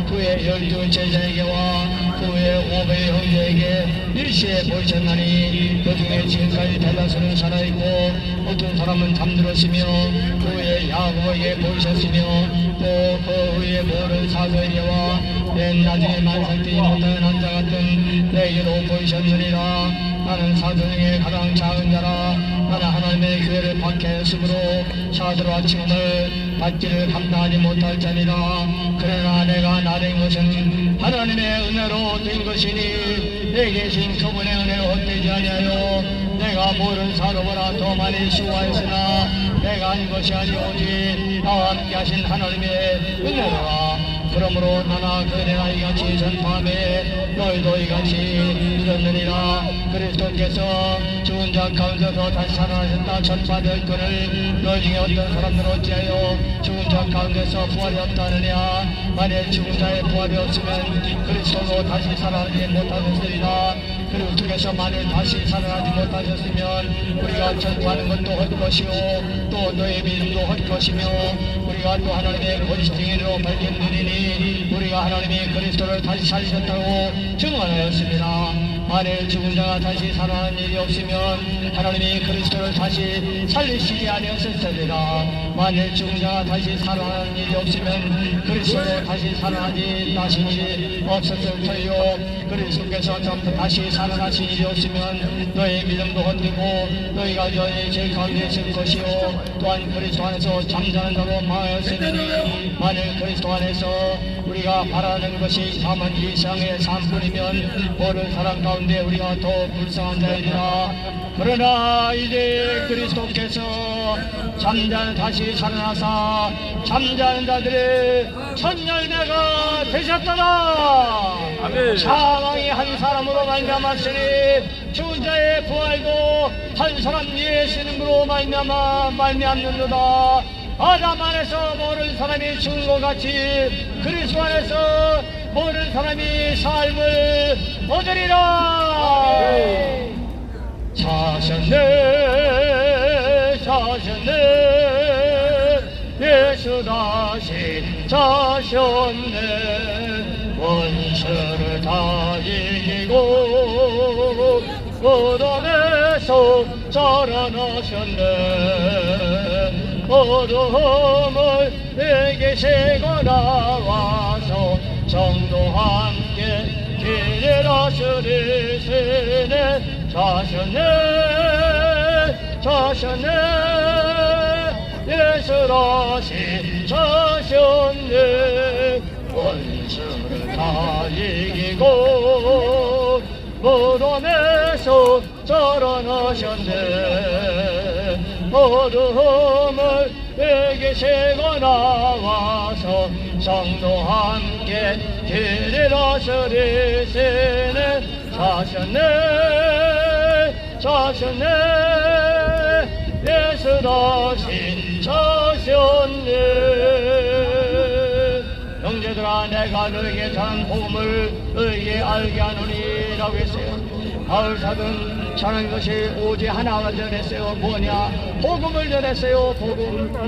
후에 12 제자에게와 후에 500 형제에게 일시에 보이셨나니 그 중에 지금까지 대다수는 살아있고 어떤 사람은 잠들었으며 후에 야고보에게 보이셨으며 또 그 후에 모든 사도에게와 맨 나중에 만삭되지 못하는 한자 같은 내게로 보이셨느니라. 나는 사도 중에 가장 작은 자라. 나는 하나님의 교회를 박해했으므로 사도로 아침을 받기를 감당하지 못할 자니라. 그러나 내가 나된 것은 하나님의 은혜로 된 것이니 내게 신 그분의 은혜로 헛되지 아니하여 내가 모든 사도보다 더 많이 수고하였으나 내가 한 것이 아니오직 나와 함께 하신 하나님의 은혜로라. 그러므로 나나 그대나 이같이 전파함에 너희도 이같이 믿었느니라. 그리스도께서 죽은 자 가운데서 다시 살아나셨다 전파될 것을 너희 중에 어떤 사람들 어찌하여 죽은 자 가운데서 부활이 없다느냐. 만일 죽은 자의 부활이 없으면 그리스도도 다시 살아나지 못하셨으리라. 그리스도께서 만일 다시 살아나지 못하셨으면 우리가 전파하는 것도 헛것이요 또 너희 믿음도 헛것이며 우리가 또 하나님의 거짓 증인으로 밝혔느니니 우리가 하나님이 그리스도를 다시 살리셨다고 증언하였습니다. 만일 죽은 자가 다시 살아나는 일이 없으면 하나님이 그리스도를 다시 살리시지 아니었을지라. 만일 죽은 자가 다시 살아나는 일이 없으면 그리스도로 다시 살아나지 나신 일이 없었을 터이요 그리스도께서 다시 살아나신 일이 없으면 너희 믿음도 헛되고 너희가 여의 제일 가운데 있을 것이요 또한 그리스도 안에서 잠자는 자로 망하였으니 만일 그리스도 안에서 우리가 바라는 것이 다만 이 세상의 삶뿐이면 모든 사람 가운데 우리가 더 불쌍한 자이니라. 그러나 이제 그리스도께서 잠자는 다시 살아나사 잠자는 자들의 첫 열매가 되셨더라. 아멘. 사망이 한 사람으로 말미암았으니 죽은 자의 부활도 한 사람 예수 이름으로 말미암는도다. 아담 안에서 모든 사람이 죽은 것 같이 그리스도 안에서 모든 사람이 삶을 얻으리라. 사셨네 사셨네 예수 다시 사셨네. 원수를 다 이기고 무덤에서 살아나셨네. 어둠을 내게 새고 나와서 성도와 함께 길이라 쓰리시네 자셨네 자셨네 예수라시 자셨네 원수를 다 이기고 무덤에서 살아나셨네 어둠을 내게 새고 나와서 성도와 함께 길이라 서리시네 자셨네 자셨네 예수 다시 자셨네 형제들아 내가 너에게 전 복음을 너에게 알게 하노니라고 했어요. 바울사도는 전한 것이 오직 하나가 전했어요. 뭐냐? 복음을 전했어요.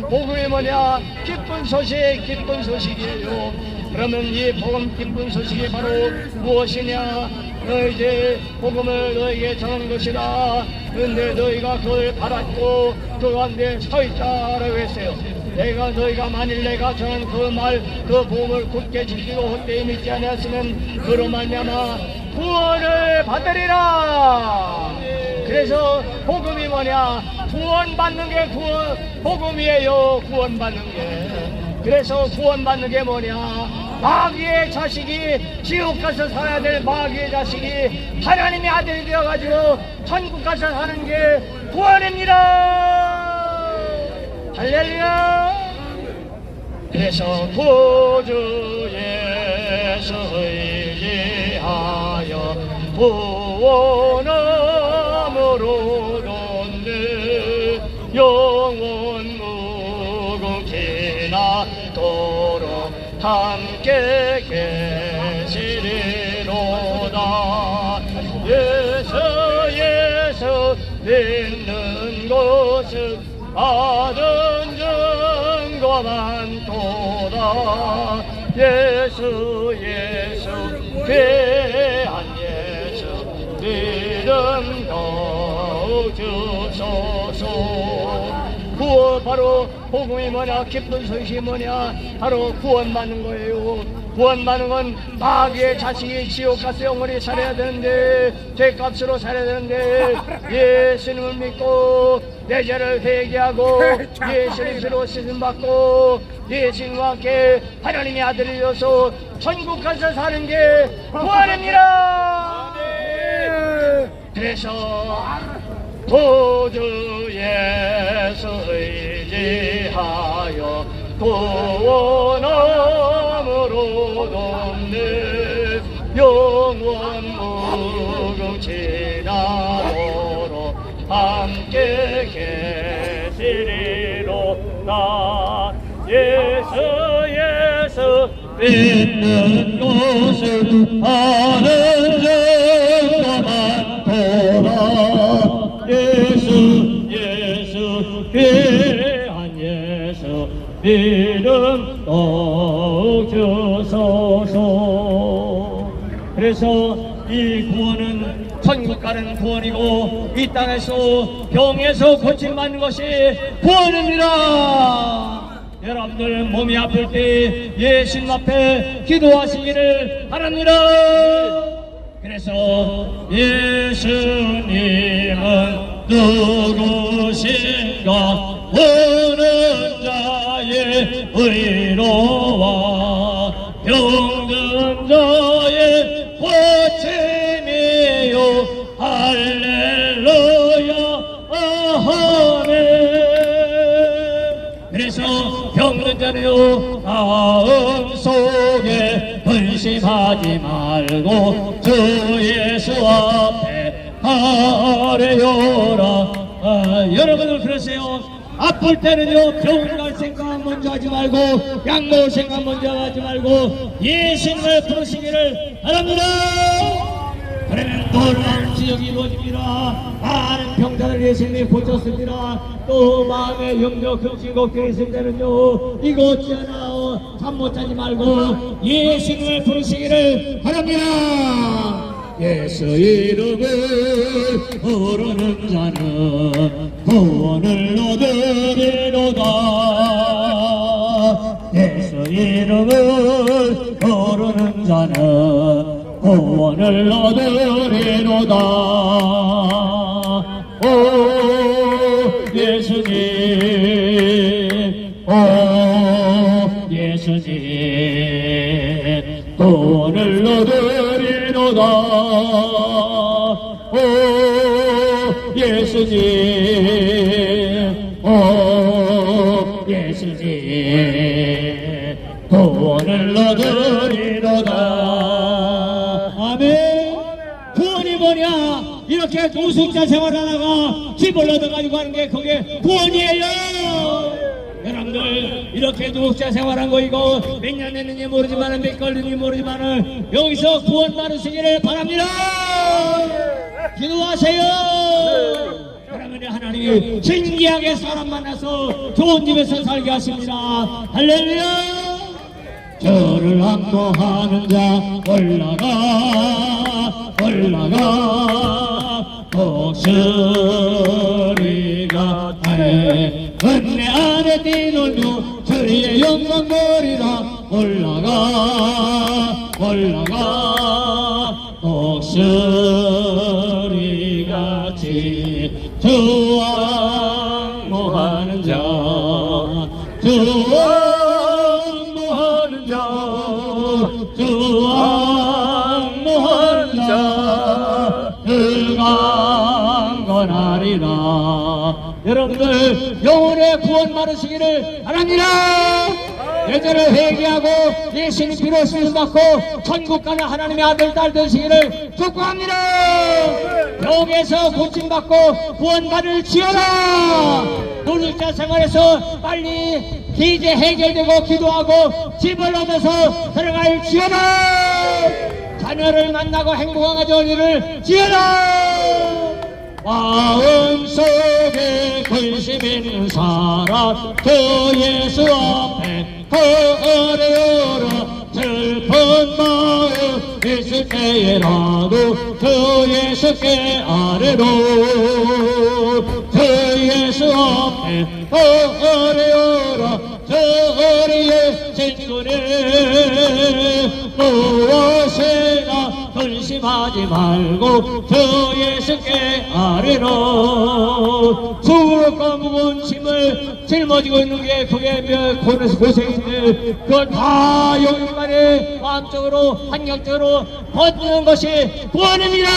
복음이 뭐냐? 기쁜 소식, 기쁜 소식이에요. 그러면 이 복음 기쁜 소식이 바로 무엇이냐? 이제 복음을 너에게 전한 것이라. 그런데 너희가 그걸 받았고 그 가운데 서 있다라고 했어요. 너희가 만일 내가 전한 그 말, 그 복음을 굳게 지키고 헛되이 믿지 않았으면 그로 말미암아 구원을 받으리라. 그래서 복음이 뭐냐? 구원받는 게 복음이에요. 구원받는 게. 그래서 구원받는 게 뭐냐? 마귀의 자식이 지옥 가서 살아야 될 마귀의 자식이 하나님의 아들이 되어가지고 천국 가서 사는 게 구원입니다. 할렐루야. 그래서 구주 예수 의지하여 구원함으로 돕는 영원 무궁지나도록 함께 계시리로다. 예수 믿는 곳은 받은 증거 많도다. 예수 귀한 예수 믿음 더욱 주소서. 구원 바로 복음이 뭐냐? 기쁜 소식이 뭐냐? 바로 구원받는 거예요. 구원받는 건 마귀의 자식이 지옥 가서 영원히 살아야 되는데 죄값으로 살아야 되는데 예수님을 믿고 내 죄를 회개하고 예수님 피로 씻음 받고 예수님과 함께 하나님의 아들이 되어서 천국 가서 사는 게 구원입니다. 그래서 구주 예수 의지하여 구원함으로 돕는 영원 무궁지나도록 함께 계시리로다. 예수 믿는 곳을 아는 증거 많도다. 예수 귀한 예수 믿음 더욱 주소서. 그래서 이 구원은 천국 가는 구원이고 이 땅에서 병에서 고침받는 것이 구원입니다. 여러분들 몸이 아플 때 예수님 앞에 기도하시기를 바랍니다. 그래서 예수님은 누구신가? 오는 자의 의로와 병든 자의 고침이요 할렐루야 아멘. 그래서 병든 자는요 마음 속에 근심하지 말고 주 예수 앞에 아뢰요라. 여러분들 그러세요. 아플 때는요 병원 갈 생각 먼저 하지 말고 약 먹을 생각 먼저 하지 말고 예수님을 부르시기를 바랍니다. 그러면 놀라운 지역이 이루어집니다. 많은 병자를 예수님이 고쳤습니다. 또 마음에 염려 근심 걱정이 있을 때는요 이거 어찌하나 잠 못 자지 말고 예수님을 부르시기를 바랍니다. 예수 이름을 부르는 자는 구원을 얻으리로다. 이름을 부르는 자는 구원을 얻으리로다. 오 예수님, 오 예수님, 구원을 얻으리로다. 오 예수님, 오 예수님, 구원을 얻으리로다. 아멘. 구원이 뭐냐? 이렇게 노숙자 생활하다가 집을 얻어가지고 하는 게 그게 구원이에요. 여러분들 이렇게 노숙자 생활한 거 이거 몇 년 됐는지 모르지만 몇 걸리는지 모르지만 여기서 구원 받으시기를 바랍니다. 기도하세요. 그러면 하나님이 신기하게 사람 만나서 좋은 집에서 살게 하십니다. 할렐루야. 저를 안도하는 자 올라가 올라가 목소리가 해 은혜 안에 뛰놀며 주의 영광 보리라. 올라가 올라가 목소리가 주왕모하는 자 주왕모하는 자 주왕모하는 자 즐강건하리라. 여러분들 영혼의 구원 받으시기를 바랍니다. 예전을 회개하고 예수님 피로 쓰임 받고 천국 가는 하나님의 아들 딸 되시기를 축복합니다. 여기에서 고침받고 구원받을지어다. 노숙자 생활에서 빨리 이제 해결되고 기도하고 집을 얻어서 들어갈지어다. 자녀를 만나고 행복한 가정을 이룰지어다. 마음속에 근심 있는 사람 주 예수 앞에 거래어라. 슬픈 마음 있을 때에라도 주 예수께 아뢰로. 주 예수 앞에 거래어라. 주 우리의 진군에 무엇이나 근심하지 말고 주 예수께 아뢰로. 죽을까 무거운 짐을 짊어지고 있는 게 그게 고생인데 그걸 다 여기까지 마음적으로 환경적으로 버티는 것이 구원입니다.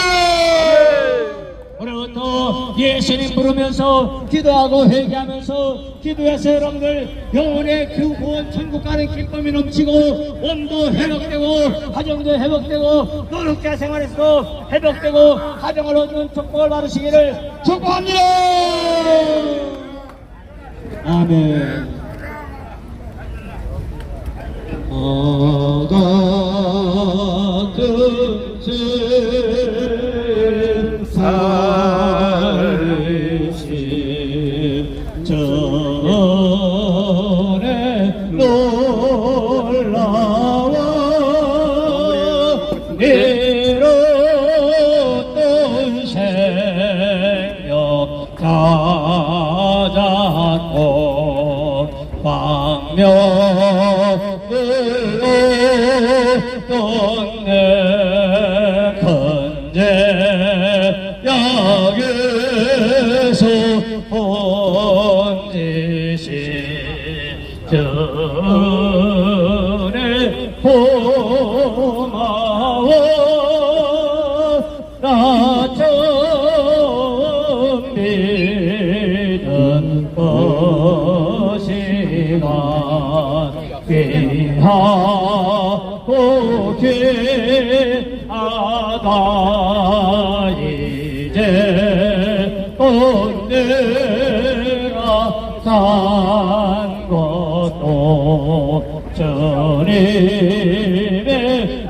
오늘부터 예수님 부르면서 기도하고 회개하면서 기도해서 여러분들 영혼의 그 구원 천국 가는 기쁨이 넘치고 몸도 회복되고 가정도 회복되고 노숙자 생활에서도 회복되고 가정을 얻는 축복을 받으시기를 축복합니다. 아멘. 같은 살신 전에 놀라워 이뤘던 생명 찾았고 광명을 떴네 큰제 여기서 본짓이 전에 고마워 나 처음 믿은 것이가 귀하고 귀하다. 이제 내가 산 것도 주님의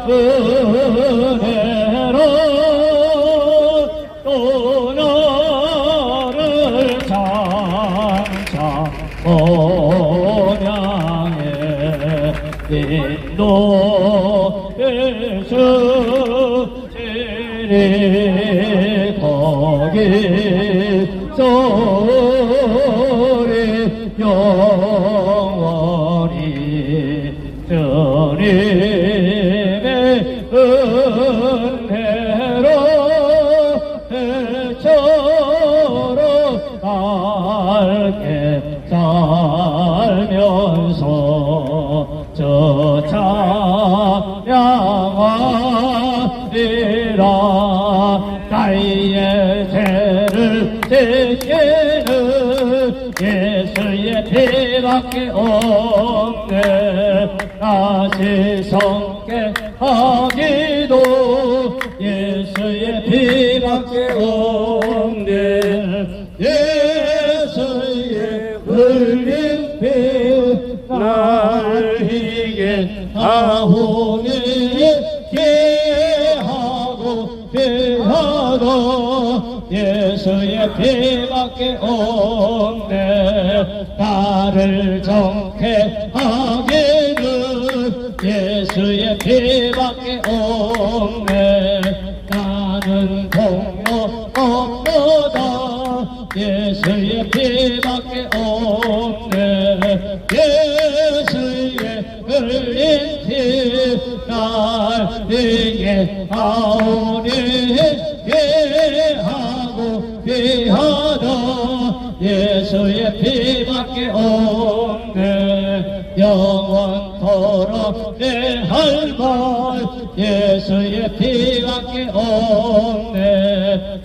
은혜로 또 너를 장차 본향에 인도해 주시리. 거기서 우리 영원히 행복하게 살면서 저 찬양하리라. 나의 죄를 지키는 예수의 피밖에 없네. 다시 성게 하기도 예수의 피밖에 없네. 예수의 흘린 피 날 이게 하오니 피하고 피하다 예수의 피밖에 없네. 나를 정케 하기는 예수의 피밖에 없네. 나는 동료 없도다 예수의 피밖에 없네. 예수의 흘린 피 날 위에 하오니 피하고 피하다 예수의 피밖에 없네. 영원토록 내 할 말 예수의 피밖에 없네.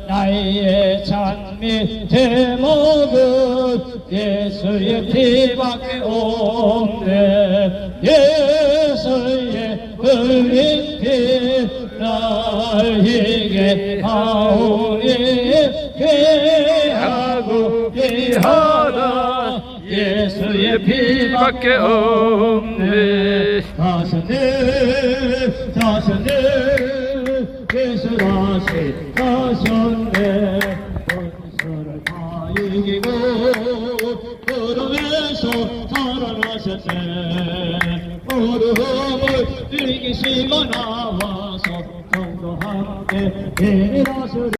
나의 찬미 제목은 예수의 피밖에 없네. 예수의 흘린 피 나에게 하오니 피하고 피하다 예수의 피밖에 없네. 다셨네 예수 다시 가셨네. 원수를 다 이기고 걸음에서 살아나셨네. 어려움을 이기시고 나와서 성도 함께 일하시리.